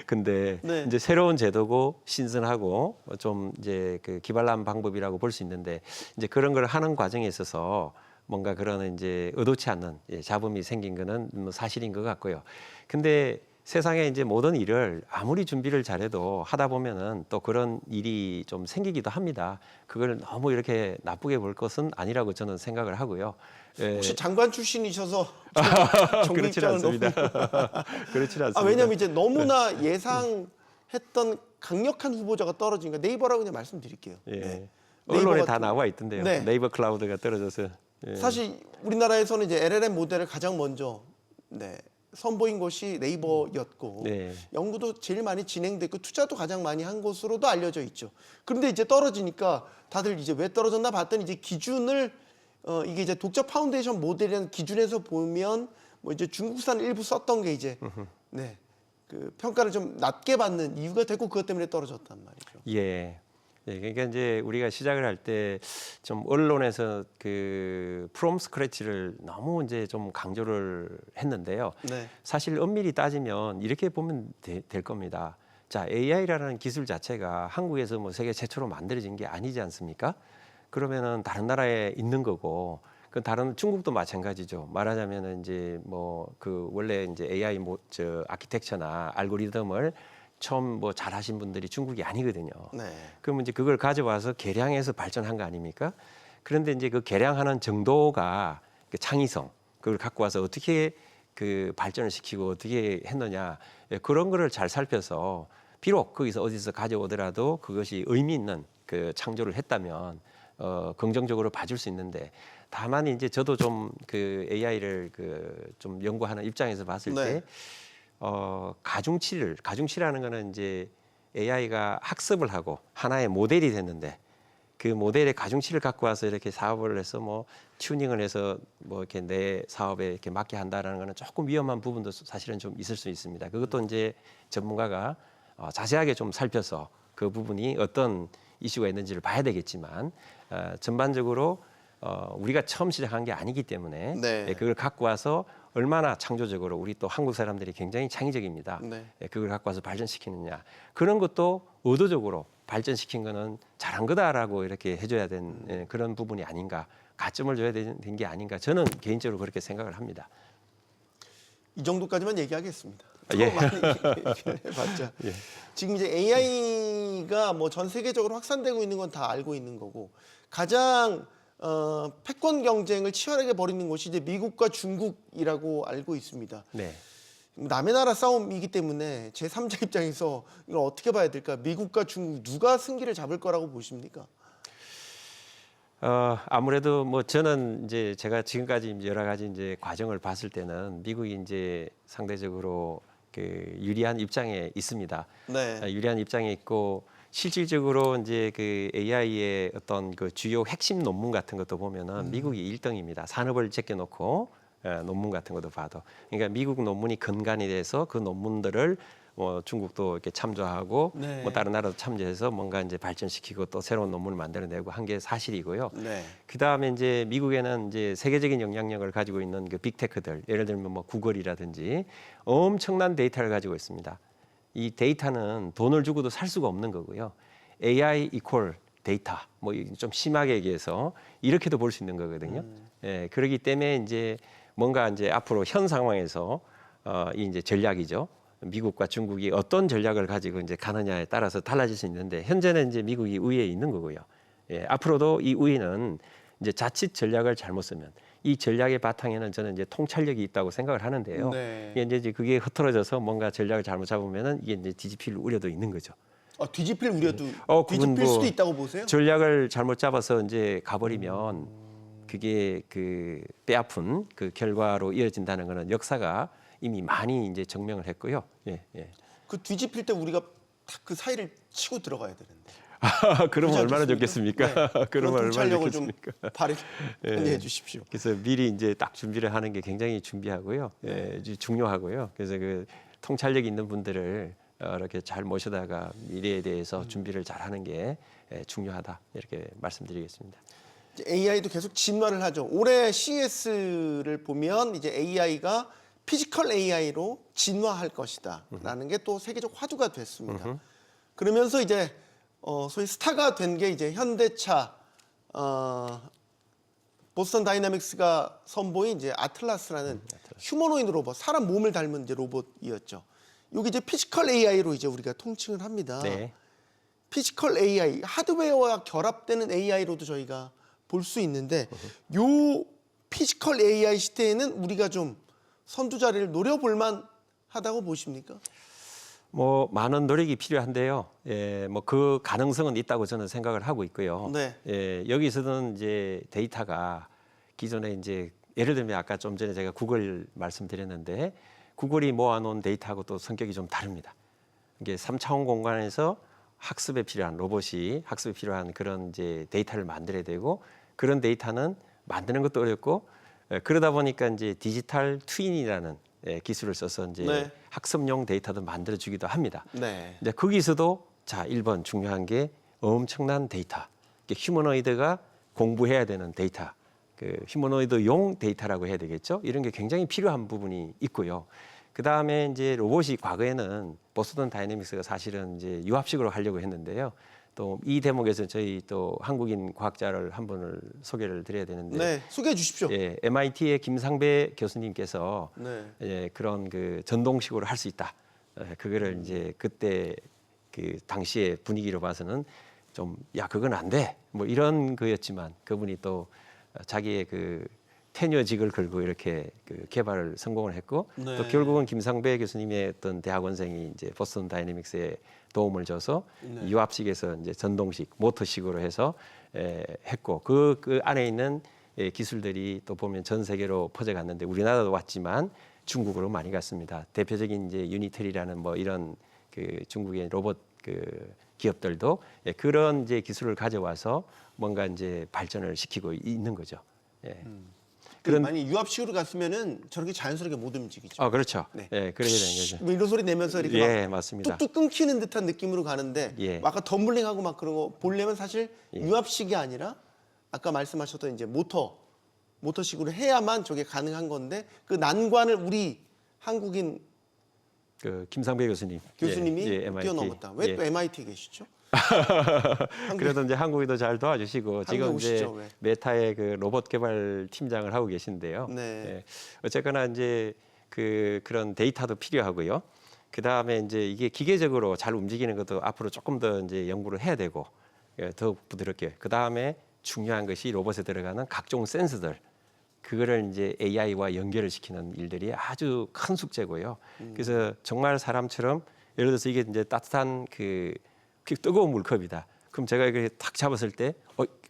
근데 네. 이제 새로운 제도고 신선하고 좀 이제 그 기발한 방법이라고 볼 수 있는데 이제 그런 걸 하는 과정에 있어서 뭔가 그런 이제 의도치 않는 잡음이 생긴 거는 뭐 사실인 것 같고요. 근데 세상에 이제 모든 일을 아무리 준비를 잘해도 하다 보면은 또 그런 일이 좀 생기기도 합니다. 그걸 너무 이렇게 나쁘게 볼 것은 아니라고 저는 생각을 하고요. 혹시 장관 출신이셔서 정부 그렇지는 입장을 너무 않습니다. 그렇지는 않습니다. 왜냐면 이제 너무나 예상했던 강력한 후보자가 떨어지니까 네이버라고 그냥 말씀드릴게요. 예. 네. 언론에 네이버가 다 나와 있던데요. 네. 네이버 클라우드가 떨어져서. 예. 사실 우리나라에서는 이제 LLM 모델을 가장 먼저 선보인 곳이 네이버였고 네. 연구도 제일 많이 진행됐고 투자도 가장 많이 한 곳으로도 알려져 있죠. 그런데 이제 떨어지니까 다들 이제 왜 떨어졌나 봤더니 이제 기준을 이게 이제 독자 파운데이션 모델이라는 기준에서 보면 뭐 이제 중국산 일부 썼던 게 이제 그 평가를 좀 낮게 받는 이유가 됐고 그것 때문에 떨어졌단 말이죠. 예. 그러니까 이제 우리가 시작을 할 때 좀 언론에서 그 프롬 스크래치를 너무 이제 좀 강조를 했는데요. 네. 사실 엄밀히 따지면 이렇게 보면 될 겁니다. 자, AI라는 기술 자체가 한국에서 뭐 세계 최초로 만들어진 게 아니지 않습니까? 그러면은 다른 나라에 있는 거고, 그 다른 중국도 마찬가지죠. 말하자면은 이제 뭐 그 원래 이제 AI 아키텍처나 알고리즘을 처음 뭐 잘하신 분들이 중국이 아니거든요. 네. 그러면 이제 그걸 가져와서 개량해서 발전한 거 아닙니까? 그런데 이제 그 개량하는 정도가 그 창의성, 그걸 갖고 와서 어떻게 그 발전을 시키고 어떻게 했느냐, 그런 거를 잘 살펴서 비록 거기서 어디서 가져오더라도 그것이 의미 있는 그 창조를 했다면 긍정적으로 봐줄 수 있는데 다만 이제 저도 좀 그 AI를 그 좀 연구하는 입장에서 봤을 네. 때 가중치라는 거는 이제 AI가 학습을 하고 하나의 모델이 됐는데 그 모델의 가중치를 갖고 와서 이렇게 사업을 해서 뭐 튜닝을 해서 뭐 이렇게 내 사업에 이렇게 맞게 한다라는 거는 조금 위험한 부분도 사실은 좀 있을 수 있습니다. 그것도 이제 전문가가 자세하게 좀 살펴서 그 부분이 어떤 이슈가 있는지를 봐야 되겠지만 전반적으로 우리가 처음 시작한 게 아니기 때문에 네. 그걸 갖고 와서 얼마나 창조적으로 우리 또 한국 사람들이 굉장히 창의적입니다. 네. 그걸 갖고 와서 발전시키느냐 그런 것도 의도적으로 발전시킨 거는 잘한 거다라고 이렇게 해줘야 된 그런 부분이 아닌가 가점을 줘야 된 게 아닌가 저는 개인적으로 그렇게 생각을 합니다. 이 정도까지만 얘기하겠습니다. 예. 더 많이 얘기를 해봤자 예. 지금 이제 AI가 뭐 전 세계적으로 확산되고 있는 건 다 알고 있는 거고 가장 패권 경쟁을 치열하게 벌이는 곳이 이제 미국과 중국이라고 알고 있습니다. 네. 남의 나라 싸움이기 때문에 제3자 입장에서 이걸 어떻게 봐야 될까? 미국과 중국 누가 승기를 잡을 거라고 보십니까? 아무래도 뭐 저는 이제 제가 지금까지 여러 가지 이제 과정을 봤을 때는 미국이 이제 상대적으로 그 유리한 입장에 있습니다. 네. 유리한 입장에 있고 실질적으로 이제 그 AI의 어떤 그 주요 핵심 논문 같은 것도 보면은 미국이 1등입니다. 산업을 제껴놓고 논문 같은 것도 봐도 그러니까 미국 논문이 근간이 돼서 그 논문들을 뭐 중국도 이렇게 참조하고 네. 뭐 다른 나라도 참조해서 뭔가 이제 발전시키고 또 새로운 논문을 만들어내고 한 게 사실이고요. 네. 그 다음에 이제 미국에는 이제 세계적인 영향력을 가지고 있는 그 빅테크들, 예를 들면 뭐 구글이라든지 엄청난 데이터를 가지고 있습니다. 이 데이터는 돈을 주고도 살 수가 없는 거고요. AI 이퀄 데이터, 뭐 좀 심하게 얘기해서 이렇게도 볼 수 있는 거거든요. 예, 그렇기 때문에 이제 뭔가 이제 앞으로 현 상황에서 이 이제 전략이죠. 미국과 중국이 어떤 전략을 가지고 이제 가느냐에 따라서 달라질 수 있는데 현재는 이제 미국이 우위에 있는 거고요. 예, 앞으로도 이 우위는 이제 자칫 전략을 잘못 쓰면 이 전략의 바탕에는 저는 이제 통찰력이 있다고 생각을 하는데요. 네. 이게 이제 그게 흐트러져서 뭔가 전략을 잘못 잡으면은 이게 이제 뒤집힐 우려도 있는 거죠. 뒤집힐 우려도 그건 뒤집힐 뭐 수도 있다고 보세요? 전략을 잘못 잡아서 이제 가버리면 그게 그 뼈아픈 그 결과로 이어진다는 거는 역사가 이미 많이 이제 증명을 했고요. 예, 예. 그 뒤집힐 때 우리가 딱 그 사이를 치고 들어가야 되는데. 그러면 그렇지 얼마나 않겠습니까? 좋겠습니까? 네. 그러면 그런 얼마나 통찰력을 좀 좋겠습니까? 발휘해 주십시오. 그래서 미리 이제 딱 준비를 하는 게 굉장히 준비하고요. 네. 예, 중요하고요. 그래서 그 통찰력 있는 분들을 이렇게 잘 모셔다가 미래에 대해서 준비를 잘 하는 게 중요하다. 이렇게 말씀드리겠습니다. AI도 계속 진화를 하죠. 올해 CES를 보면 이제 AI가 피지컬 AI로 진화할 것이다라는 게 또 세계적 화두가 됐습니다. 그러면서 이제 소위 스타가 된 게 이제 현대차, 보스턴 다이나믹스가 선보인 이제 아틀라스라는 휴머노이드 로봇, 사람 몸을 닮은 이제 로봇이었죠. 여기 이제 피지컬 AI로 이제 우리가 통칭을 합니다. 네. 피지컬 AI, 하드웨어와 결합되는 AI로도 저희가 볼 수 있는데 요 피지컬 AI 시대에는 우리가 좀 선두 자리를 노려볼 만하다고 보십니까? 뭐 많은 노력이 필요한데요. 예, 뭐 그 가능성은 있다고 저는 생각을 하고 있고요. 네. 예, 여기서는 이제 데이터가 기존에 이제 예를 들면 아까 좀 전에 제가 구글 말씀드렸는데 구글이 모아놓은 데이터하고 또 성격이 좀 다릅니다. 이게 3차원 공간에서 학습에 필요한 로봇이 학습에 필요한 그런 이제 데이터를 만들어야 되고 그런 데이터는 만드는 것도 어렵고 그러다 보니까 이제 디지털 트윈이라는 기술을 써서 이제 네. 학습용 데이터도 만들어 주기도 합니다. 네. 근데 거기서도 자 1번 중요한 게 엄청난 데이터. 휴머노이드가 공부해야 되는 데이터. 그 휴머노이드용 데이터라고 해야 되겠죠. 이런 게 굉장히 필요한 부분이 있고요. 그 다음에 이제 로봇이 과거에는 보스턴 다이내믹스가 사실은 이제 유합식으로 하려고 했는데요. 또 이 대목에서 저희 또 한국인 과학자를 한 분을 소개를 드려야 되는데, 네, 소개해 주십시오. 예, MIT의 김상배 교수님께서 네. 예, 그런 그 전동식으로 할 수 있다. 그거를 이제 그때 그 당시의 분위기로 봐서는 좀 야 그건 안 돼. 뭐 이런 거였지만 그분이 또 자기의 그 테뉴어직을 걸고 이렇게 그 개발을 성공을 했고 네. 또 결국은 김상배 교수님의 어떤 대학원생이 이제 보스턴 다이내믹스에 도움을 줘서 네. 유압식에서 이제 전동식 모터식으로 해서 했고 그 안에 있는 기술들이 또 보면 전 세계로 퍼져갔는데 우리나라도 왔지만 중국으로 많이 갔습니다. 대표적인 이제 유니트리라는 뭐 이런 그 중국의 로봇 그 기업들도 그런 이제 기술을 가져와서 뭔가 이제 발전을 시키고 있는 거죠. 예. 그런 많이 유압식으로 갔으면은 저렇게 자연스럽게 못 움직이죠. 아 그렇죠. 네. 예, 그렇게 되는 거죠. 뭐 이런 소리 내면서 이렇게 예, 막 맞습니다. 뚝뚝 끊기는 듯한 느낌으로 가는데 예. 아까 덤블링하고 막 그런 거 보려면 사실 예. 유압식이 아니라 아까 말씀하셨던 이제 모터식으로 해야만 저게 가능한 건데 그 난관을 우리 한국인 그 김상배 교수님이 MIT. 뛰어넘었다. 왜 또 MIT에 계시죠? 그래도 이제 한국에도 잘 도와주시고 지금 한국에 이제 오시죠, 왜? 메타의 그 로봇 개발 팀장을 하고 계신데요. 네. 예. 어쨌거나 이제 그런 데이터도 필요하고요. 그 다음에 이제 이게 기계적으로 잘 움직이는 것도 앞으로 조금 더 이제 연구를 해야 되고 더욱 부드럽게. 그 다음에 중요한 것이 로봇에 들어가는 각종 센서들. 그거를 이제 AI와 연결을 시키는 일들이 아주 큰 숙제고요. 그래서 정말 사람처럼 예를 들어서 이게 이제 따뜻한 그 뜨거운 물컵이다. 그럼 제가 이렇게 탁 잡았을 때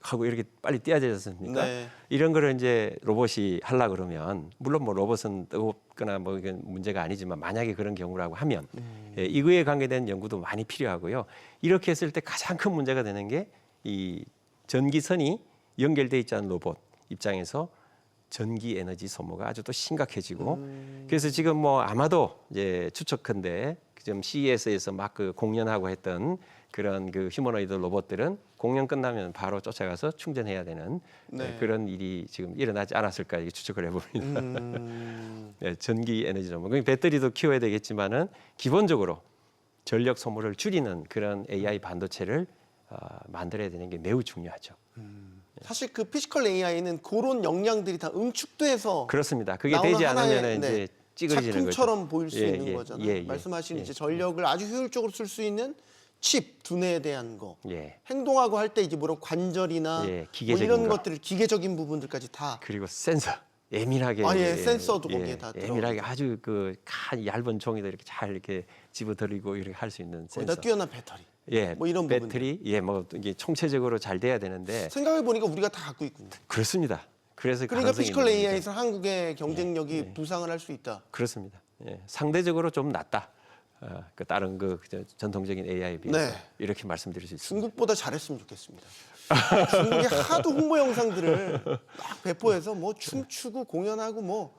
하고 이렇게 빨리 떼야 되지 않습니까? 네. 이런 거를 이제 로봇이 하려 그러면 물론 뭐 로봇은 뜨겁거나 뭐 이건 문제가 아니지만 만약에 그런 경우라고 하면 이거에 관계된 연구도 많이 필요하고요. 이렇게 했을 때 가장 큰 문제가 되는 게 이 전기선이 연결돼 있지 않은 로봇 입장에서 전기 에너지 소모가 아주 또 심각해지고 그래서 지금 뭐 아마도 이제 추측컨대 지금 CES에서 막 그 공연하고 했던 그런 그 휴머노이드 로봇들은 공연 끝나면 바로 쫓아가서 충전해야 되는 네. 그런 일이 지금 일어나지 않았을까 이렇게 추측을 해봅니다. 전기 에너지 소모. 배터리도 키워야 되겠지만은 기본적으로 전력 소모를 줄이는 그런 AI 반도체를 만들어야 되는 게 매우 중요하죠. 사실 그 피지컬 AI는 그런 역량들이 다 응축돼서 그렇습니다. 그게 나오는 되지 하나의, 않으면 네, 이제 찌그러지는 거죠. 작품처럼 보일 수 예, 있는 예, 거잖아요. 예, 예, 말씀하신 예, 이제 전력을 아주 효율적으로 쓸 수 있는 칩 두뇌에 대한 거, 예. 행동하고 할 때 이제 뭐런 관절이나 예, 뭐 기계적인 이런 거. 것들을 기계적인 부분들까지 다 그리고 센서 예민하게 센서도 거기에 다 예민하게 들어가고. 아주 그 얇은 종이도 이렇게 잘 이렇게 집어들이고 이렇게 할 수 있는 거기다 센서. 뛰어난 배터리. 예, 뭐 이런 배터리 뭐 이게 총체적으로 잘 돼야 되는데 생각해 보니까 우리가 다 갖고 있군요. 그렇습니다. 그래서 그러니까 가능성이 피지컬 있는 거죠. AI에서 한국의 경쟁력이 부상을 할 수 있다. 그렇습니다. 예, 상대적으로 좀 낫다. 그 다른 그 전통적인 AI에 비해서 네. 이렇게 말씀드릴 수 있습니다. 중국보다 잘했으면 좋겠습니다. 중국이 하도 홍보 영상들을 막 배포해서 뭐 춤추고 공연하고 뭐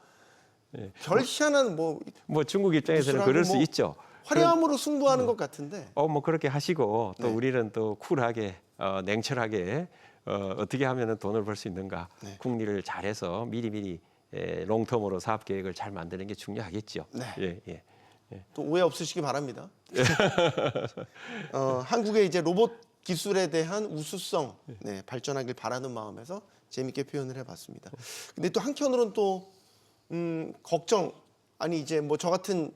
별 희한한 뭐 뭐 중국 입장에서는 무술하고 그럴 수 뭐 있죠. 화려함으로 승부하는 것 같은데 뭐 그렇게 하시고 또 네. 우리는 또 쿨하게 냉철하게 어떻게 하면은 돈을 벌 수 있는가 네. 궁리를 잘해서 미리미리 롱텀으로 사업 계획을 잘 만드는 게 중요하겠죠. 네. 예. 또 오해 없으시기 바랍니다. 한국의 이제 로봇 기술에 대한 우수성 발전하길 바라는 마음에서 재밌게 표현을 해봤습니다. 근데 또 한편으로는 또 걱정 아니 이제 뭐 저 같은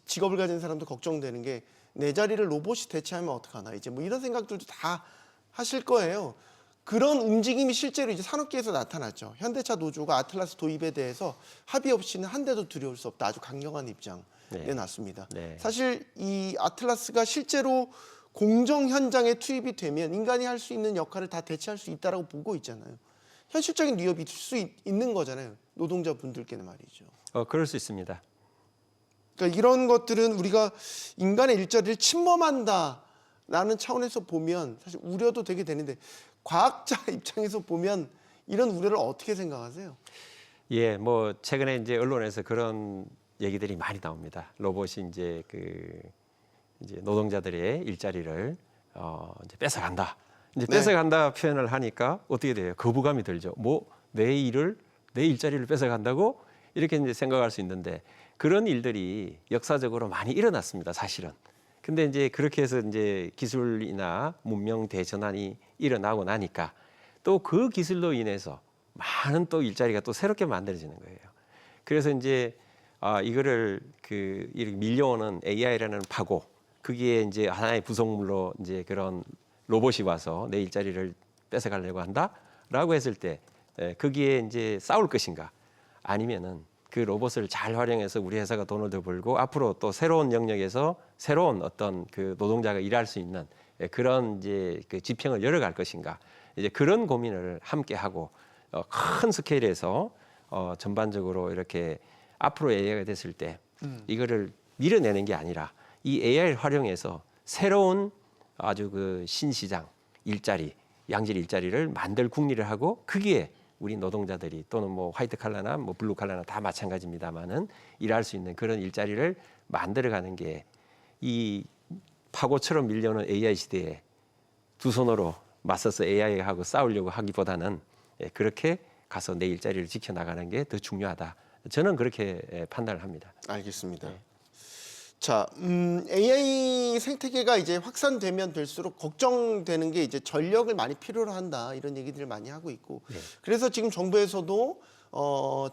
직업을 가진 사람도 걱정되는 게 내 자리를 로봇이 대체하면 어떡하나 이제 뭐 이런 생각들도 다 하실 거예요. 그런 움직임이 실제로 이제 산업계에서 나타났죠. 현대차 노조가 아틀라스 도입에 대해서 합의 없이는 한 대도 들여올 수 없다. 아주 강경한 입장 내놨습니다. 네. 사실 이 아틀라스가 실제로 공정 현장에 투입이 되면 인간이 할 수 있는 역할을 다 대체할 수 있다라고 보고 있잖아요. 현실적인 위협이 있을 수 있는 거잖아요. 노동자분들께는 말이죠. 그럴 수 있습니다. 그러니까 이런 것들은 우리가 인간의 일자리를 침범한다라는 차원에서 보면 사실 우려도 되게 되는데 과학자 입장에서 보면 이런 우려를 어떻게 생각하세요? 예, 뭐 최근에 이제 언론에서 그런 얘기들이 많이 나옵니다. 로봇이 이제 이제 노동자들의 일자리를 이제 뺏어간다. 이제 네. 뺏어간다 표현을 하니까 어떻게 돼요? 거부감이 들죠. 뭐 내 일자리를 뺏어간다고 이렇게 이제 생각할 수 있는데 그런 일들이 역사적으로 많이 일어났습니다. 사실은. 근데 이제 그렇게 해서 이제 기술이나 문명 대전환이 일어나고 나니까 또 그 기술로 인해서 많은 또 일자리가 또 새롭게 만들어지는 거예요. 그래서 이제 이거를 이렇게 밀려오는 AI라는 파고 그게 이제 하나의 부속물로 이제 그런 로봇이 와서 내 일자리를 뺏어가려고 한다라고 했을 때 거기에 이제 싸울 것인가, 아니면은 그 로봇을 잘 활용해서 우리 회사가 돈을 더 벌고 앞으로 또 새로운 영역에서 새로운 어떤 그 노동자가 일할 수 있는 그런 이제 그 지평을 열어갈 것인가, 이제 그런 고민을 함께 하고 큰 스케일에서 전반적으로 이렇게 앞으로 AI가 됐을 때 이거를 밀어내는 게 아니라 이 AI를 활용해서 새로운 아주 그 신시장 일자리, 양질 일자리를 만들 궁리를 하고, 거기에 우리 노동자들이 또는 뭐 화이트 칼라나 뭐 블루 칼라나 다 마찬가지입니다만은 일할 수 있는 그런 일자리를 만들어가는 게 이 파고처럼 밀려오는 AI 시대에 두 손으로 맞서서 AI하고 싸우려고 하기보다는 그렇게 가서 내 일자리를 지켜나가는 게 더 중요하다. 저는 그렇게 판단을 합니다. 알겠습니다. 자, AI 생태계가 이제 확산되면 될수록 걱정되는 게 이제 전력을 많이 필요로 한다, 이런 얘기들을 많이 하고 있고, 그래서 지금 정부에서도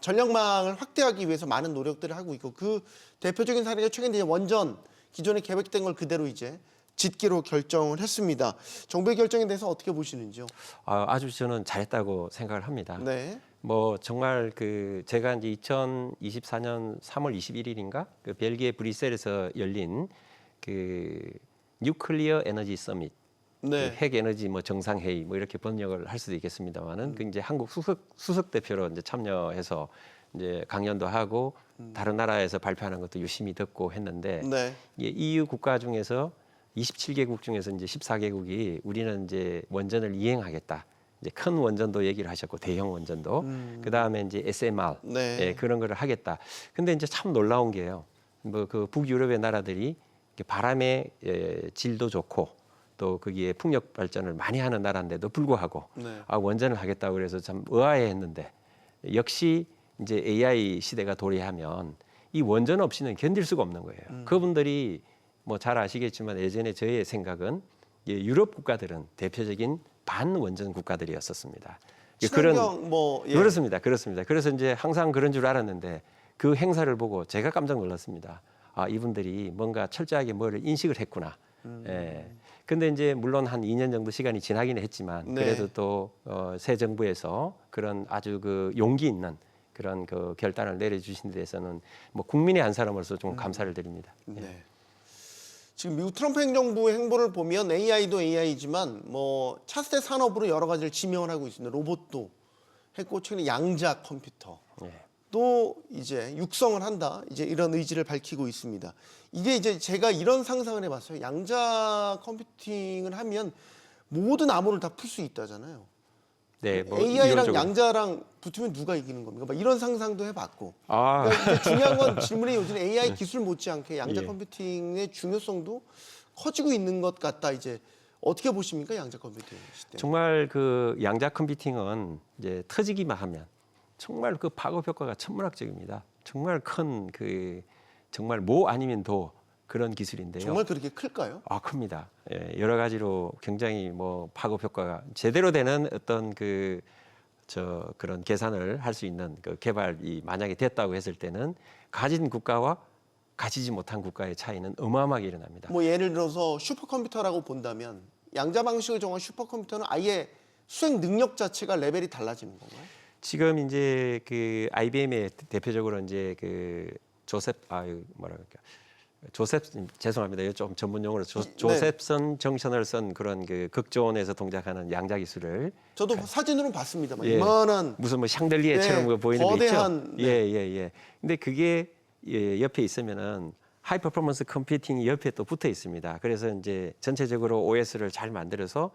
전력망을 확대하기 위해서 많은 노력들을 하고 있고, 그 대표적인 사례가 최근 이제 원전 기존에 계획된 걸 그대로 이제 짓기로 결정을 했습니다. 정부의 결정에 대해서 어떻게 보시는지요? 아주 저는 잘했다고 생각을 합니다. 네. 뭐 정말 그 제가 이제 2024년 3월 21일인가 그 벨기에 브뤼셀에서 열린 그 뉴클리어 에너지 서밋, 네. 그 핵 에너지 뭐 정상 회의 뭐 이렇게 번역을 할 수도 있겠습니다만은 그 이제 한국 수석 대표로 이제 참여해서 이제 강연도 하고 다른 나라에서 발표하는 것도 유심히 듣고 했는데, 네. EU 국가 중에서 27개국 중에서 이제 14개국이 우리는 이제 원전을 이행하겠다. 이제 큰 원전도 얘기를 하셨고 대형 원전도 그 다음에 이제 SMR 네. 그런 거를 하겠다. 근데 이제 참 놀라운 게요. 뭐 그 북유럽의 나라들이 바람의 질도 좋고 또 거기에 풍력 발전을 많이 하는 나라인데도 불구하고 네. 원전을 하겠다고 그래서 참 의아해했는데, 역시 이제 AI 시대가 도래하면 이 원전 없이는 견딜 수가 없는 거예요. 그분들이 뭐 잘 아시겠지만 예전에 저의 생각은 유럽 국가들은 대표적인 반원전 국가들이었었습니다. 친환경 뭐 그렇습니다. 그래서 이제 항상 그런 줄 알았는데 그 행사를 보고 제가 깜짝 놀랐습니다. 이분들이 뭔가 철저하게 뭐를 인식을 했구나. 근데 이제 물론 한 2년 정도 시간이 지나기는 했지만 네. 그래도 또 새 정부에서 그런 아주 그 용기 있는 그런 그 결단을 내려주신 데에서는 뭐 국민의 한 사람으로서 좀 감사를 드립니다. 네. 지금 미국 트럼프 행정부의 행보를 보면 AI도 AI지만 뭐 차세대 산업으로 여러 가지를 지명을 하고 있습니다. 로봇도 했고 최근에 양자 컴퓨터 또 이제 육성을 한다, 이제 이런 의지를 밝히고 있습니다. 이게 이제 제가 이런 상상을 해봤어요. 양자 컴퓨팅을 하면 모든 암호를 다 풀 수 있다잖아요. 네, 뭐 AI랑 이론적으로. 양자랑 붙으면 누가 이기는 겁니까? 막 이런 상상도 해봤고. 아, 그러니까 이제 중요한 건 질문이 요즘 AI 기술 못지않게 양자 예. 컴퓨팅의 중요성도 커지고 있는 것 같다. 이제 어떻게 보십니까, 양자 컴퓨팅 시대? 정말 그 양자 컴퓨팅은 이제 터지기만 하면 정말 그 파급 효과가 천문학적입니다. 정말 큰 그 정말 모 아니면 도 그런 기술인데요. 정말 그렇게 클까요? 큽니다. 여러 가지로 굉장히 뭐 파급 효과가 제대로 되는 어떤 그런 계산을 할 수 있는 그 개발이 만약에 됐다고 했을 때는 가진 국가와 가지지 못한 국가의 차이는 어마어마하게 일어납니다. 뭐 예를 들어서 슈퍼컴퓨터라고 본다면 양자 방식을 정한 슈퍼컴퓨터는 아예 수행 능력 자체가 레벨이 달라지는 건가요? 지금 이제 그 IBM의 대표적으로 이제 그 죄송합니다. 이거 좀 전문 용어로 조셉선 정션을 쓴 그런 그 극조원에서 동작하는 양자 기술을 저도 사진으로 봤습니다만 예. 이만한 무슨 뭐 샹들리에처럼 네, 보이는 거 거대한, 있죠? 네. 예. 근데 그게 옆에 있으면은 하이 퍼포먼스 컴퓨팅이 옆에 또 붙어 있습니다. 그래서 이제 전체적으로 OS를 잘 만들어서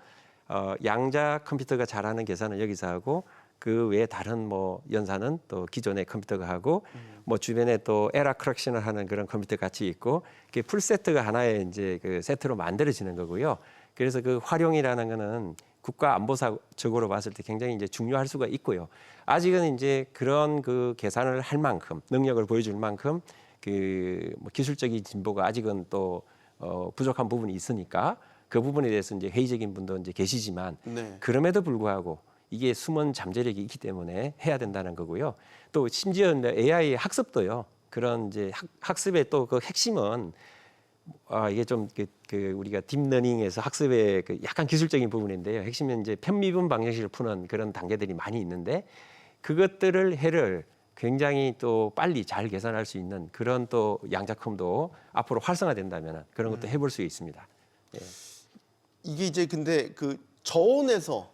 양자 컴퓨터가 잘하는 계산은 여기서 하고 그 외에 다른 뭐 연산은 또 기존의 컴퓨터가 하고 뭐 주변에 또 에러 커렉션을 하는 그런 컴퓨터 같이 있고 그게 풀 세트가 하나의 이제 그 세트로 만들어지는 거고요. 그래서 그 활용이라는 거는 국가 안보사적으로 봤을 때 굉장히 이제 중요할 수가 있고요. 아직은 이제 그런 그 계산을 할 만큼 능력을 보여줄 만큼 그 뭐 기술적인 진보가 아직은 또 부족한 부분이 있으니까 그 부분에 대해서 이제 회의적인 분도 이제 계시지만 네. 그럼에도 불구하고 이게 숨은 잠재력이 있기 때문에 해야 된다는 거고요. 또 심지어 AI 학습도요. 그런 이제 학습의 또 그 핵심은 이게 좀 우리가 딥러닝에서 학습의 약간 기술적인 부분인데요. 핵심은 이제 편미분 방정식을 푸는 그런 단계들이 많이 있는데 해를 굉장히 또 빨리 잘 계산할 수 있는 그런 또 양자컴도 앞으로 활성화된다면 그런 것도 해볼 수 있습니다. 예. 이게 이제 근데 그 저온에서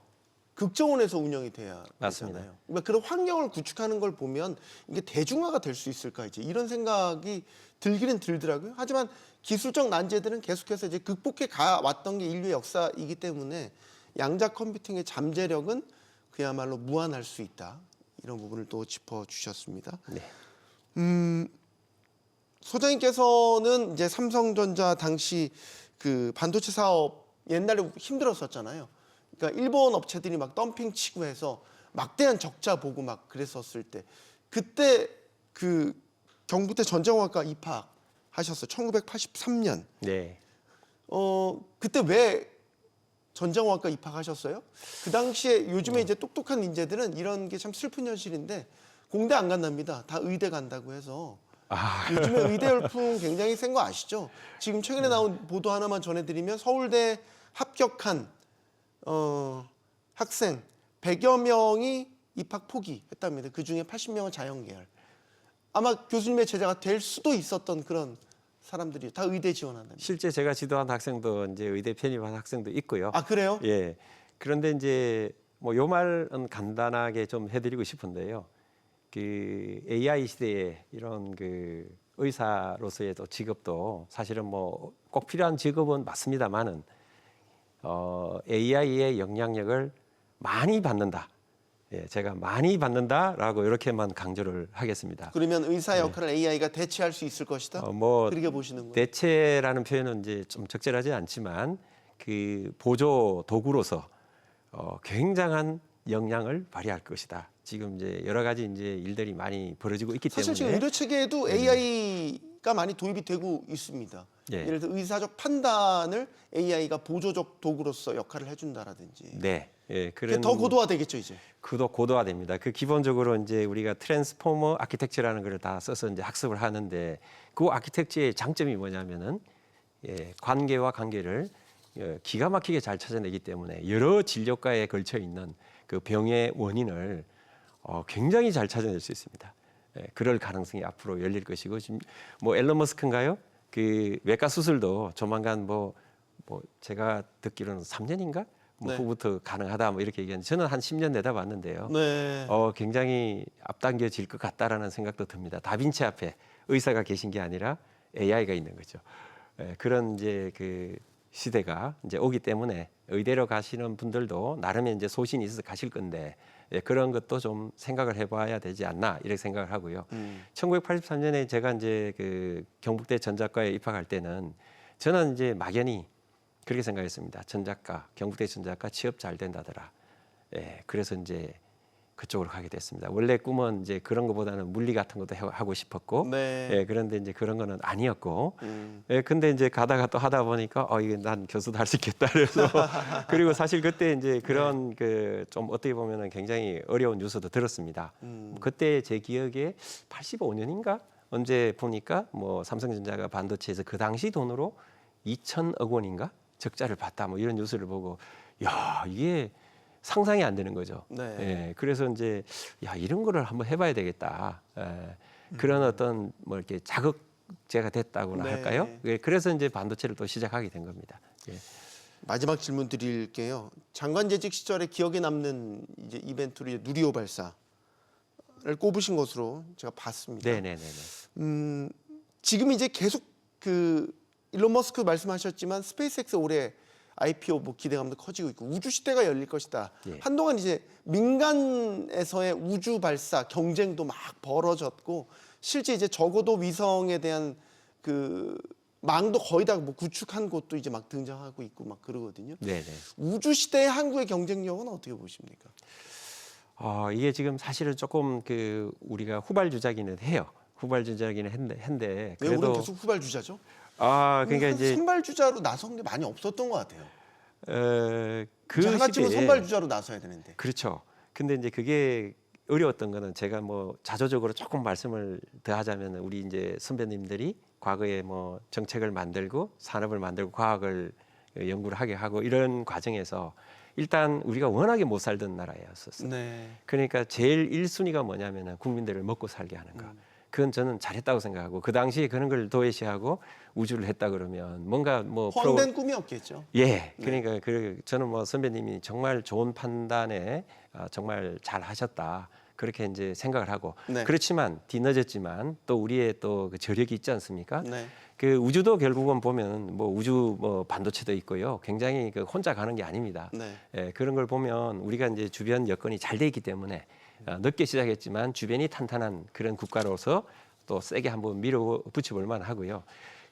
극저온에서 운영이 돼야 맞습니다. 되잖아요. 그러니까 그런 환경을 구축하는 걸 보면 이게 대중화가 될 수 있을까 이제 이런 생각이 들기는 들더라고요. 하지만 기술적 난제들은 계속해서 이제 극복해 가 왔던 게 인류의 역사이기 때문에 양자 컴퓨팅의 잠재력은 그야말로 무한할 수 있다. 이런 부분을 또 짚어 주셨습니다. 네. 소장님께서는 이제 삼성전자 당시 그 반도체 사업 옛날에 힘들었었잖아요. 그러니까 일본 업체들이 막 덤핑 치고 해서 막대한 적자 보고 막 그랬었을 때 그때 그 경북대 전자공학과 입학하셨어요. 1983년. 네. 그때 왜 전자공학과 입학하셨어요? 그 당시에 요즘에 이제 똑똑한 인재들은 이런 게 참 슬픈 현실인데 공대 안 간답니다. 다 의대 간다고 해서. 요즘에 의대 열풍 굉장히 센 거 아시죠? 지금 최근에 나온 보도 하나만 전해드리면 서울대 합격한 학생 100여 명이 입학 포기했답니다. 그중에 80명은 자연계열. 아마 교수님의 제자가 될 수도 있었던 그런 사람들이 다 의대 지원한답니다. 실제 제가 지도한 학생도 이제 의대 편입한 학생도 있고요. 아 그래요? 예. 그런데 이제 뭐 요 말은 간단하게 좀 해드리고 싶은데요. 그 AI 시대에 이런 그 의사로서의 또 직업도 사실은 뭐 꼭 필요한 직업은 맞습니다만은 AI의 영향력을 많이 받는다. 예, 제가 많이 받는다라고 이렇게만 강조를 하겠습니다. 그러면 의사 역할을 AI가 대체할 수 있을 것이다. 뭐 그렇게 보시는 거예요? 대체라는 표현은 이제 좀 적절하지 않지만 그 보조 도구로서 굉장한 영향을 발휘할 것이다. 지금 이제 여러 가지 이제 일들이 많이 벌어지고 있기 사실 지금 때문에 의료 체계에도 AI가 많이 도입이 되고 있습니다. 예. 예를 들어 의사적 판단을 AI가 보조적 도구로서 역할을 해준다라든지. 네, 예, 그게 그런 더 고도화되겠죠 이제. 고도화됩니다. 그 기본적으로 이제 우리가 트랜스포머 아키텍처라는 걸 다 써서 이제 학습을 하는데 그 아키텍처의 장점이 뭐냐면은 관계와 관계를 기가 막히게 잘 찾아내기 때문에 여러 진료과에 걸쳐 있는 그 병의 원인을 굉장히 잘 찾아낼 수 있습니다. 그럴 가능성이 앞으로 열릴 것이고 지금 뭐 앨런 머스크인가요? 그 외과 수술도 조만간 뭐 제가 듣기로는 3년인가? 뭐 네. 후부터 가능하다 뭐 이렇게 얘기하는데 저는 한 10년 내다봤는데요. 네. 굉장히 앞당겨질 것 같다라는 생각도 듭니다. 다빈치 앞에 의사가 계신 게 아니라 AI가 있는 거죠. 그런 이제 그 시대가 이제 오기 때문에 의대로 가시는 분들도 나름의 이제 소신이 있어서 가실 건데 그런 것도 좀 생각을 해봐야 되지 않나 이렇게 생각을 하고요. 1983년에 제가 이제 그 경북대 전자과에 입학할 때는 저는 이제 막연히 그렇게 생각했습니다. 전자과, 경북대 전자과 취업 잘 된다더라. 그래서 이제 그쪽으로 가게 됐습니다. 원래 꿈은 이제 그런 것보다는 물리 같은 것도 하고 싶었고, 네. 그런데 이제 그런 거는 아니었고, 근데 이제 가다가 또 하다 보니까 이게 난 교수도 할 수 있겠다 그래서 그리고 사실 그때 이제 그런 그 좀 어떻게 보면은 굉장히 어려운 뉴스도 들었습니다. 그때 제 기억에 85년인가 언제 보니까 뭐 삼성전자가 반도체에서 그 당시 돈으로 2천억 원인가 적자를 봤다 뭐 이런 뉴스를 보고 야 이게 상상이 안 되는 거죠. 네. 그래서 이제 이런 거를 한번 해봐야 되겠다. 그런 어떤 뭐 이렇게 자극제가 됐다고나 네. 할까요? 그래서 이제 반도체를 또 시작하게 된 겁니다. 마지막 질문 드릴게요. 장관 재직 시절에 기억에 남는 이제 이벤트로 이제 누리호 발사를 꼽으신 것으로 제가 봤습니다. 네네네. 지금 이제 계속 그 일론 머스크 말씀하셨지만 스페이스X 올해 IPO 뭐 기대감도 커지고 있고 우주 시대가 열릴 것이다. 예. 한동안 이제 민간에서의 우주 발사 경쟁도 막 벌어졌고 실제 이제 적어도 위성에 대한 그 망도 거의 다 뭐 구축한 곳도 이제 막 등장하고 있고 막 그러거든요. 네네. 우주 시대의 한국의 경쟁력은 어떻게 보십니까? 이게 지금 사실은 조금 그 우리가 후발주자기는 해요. 후발주자기는 한데 왜 우리는 그래도 계속 후발주자죠? 그러니까 한 이제 선발주자로 나선 게 많이 없었던 것 같아요. 그 이제 하나쯤은 시대에 선발주자로 나서야 되는데. 그렇죠. 근데 이제 그게 어려웠던 거는 제가 뭐 자조적으로 조금 말씀을 더하자면 우리 이제 선배님들이 과거에 뭐 정책을 만들고 산업을 만들고 과학을 연구를 하게 하고 이런 과정에서 일단 우리가 워낙에 못 살던 나라였었어요. 네. 그러니까 제일 1순위가 뭐냐면은 국민들을 먹고 살게 하는 거. 그건 저는 잘했다고 생각하고 그 당시에 그런 걸 도외시하고 우주를 했다 그러면 뭔가 뭐 헛된 꿈이었겠죠. 예, 그러니까 저는 뭐 선배님이 정말 좋은 판단에 정말 잘 하셨다 그렇게 이제 생각을 하고 네. 그렇지만 뒤늦었지만 또 우리의 또 그 저력이 있지 않습니까? 네. 그 우주도 결국은 보면 뭐 우주 뭐 반도체도 있고요, 굉장히 그 혼자 가는 게 아닙니다. 네. 예, 그런 걸 보면 우리가 이제 주변 여건이 잘 돼 있기 때문에 늦게 시작했지만 주변이 탄탄한 그런 국가로서 또 세게 한번 밀어붙여 볼 만하고요.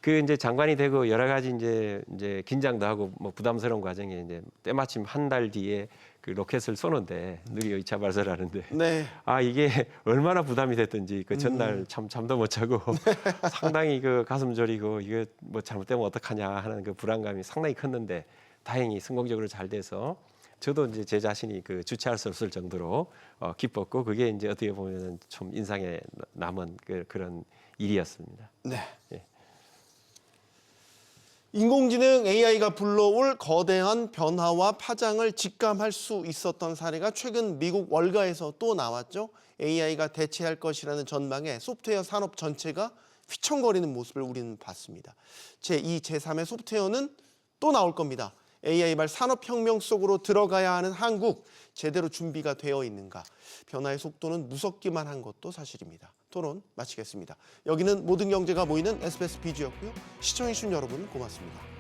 그 이제 장관이 되고 여러 가지 이제 긴장도 하고 뭐 부담스러운 과정에 이제 때마침 한 달 뒤에 그 로켓을 쏘는데 누리호 2차 발사를 하는데 네. 아 이게 얼마나 부담이 됐든지 그 전날 참 잠도 못 자고 상당히 그 가슴 저리고 이거 뭐 잘못되면 어떡하냐 하는 그 불안감이 상당히 컸는데 다행히 성공적으로 잘 돼서 저도 이제 제 자신이 그 주체할 수 없을 정도로 기뻤고 그게 이제 어떻게 보면은 좀 인상에 남은 그런 일이었습니다. 네. 예. 인공지능 AI가 불러올 거대한 변화와 파장을 직감할 수 있었던 사례가 최근 미국 월가에서 또 나왔죠. AI가 대체할 것이라는 전망에 소프트웨어 산업 전체가 휘청거리는 모습을 우리는 봤습니다. 제2, 제3의 소프트웨어는 또 나올 겁니다. AI발 산업혁명 속으로 들어가야 하는 한국, 제대로 준비가 되어 있는가? 변화의 속도는 무섭기만 한 것도 사실입니다. 토론 마치겠습니다. 여기는 모든 경제가 모이는 SBS 비주였고요. 시청해주신 여러분 고맙습니다.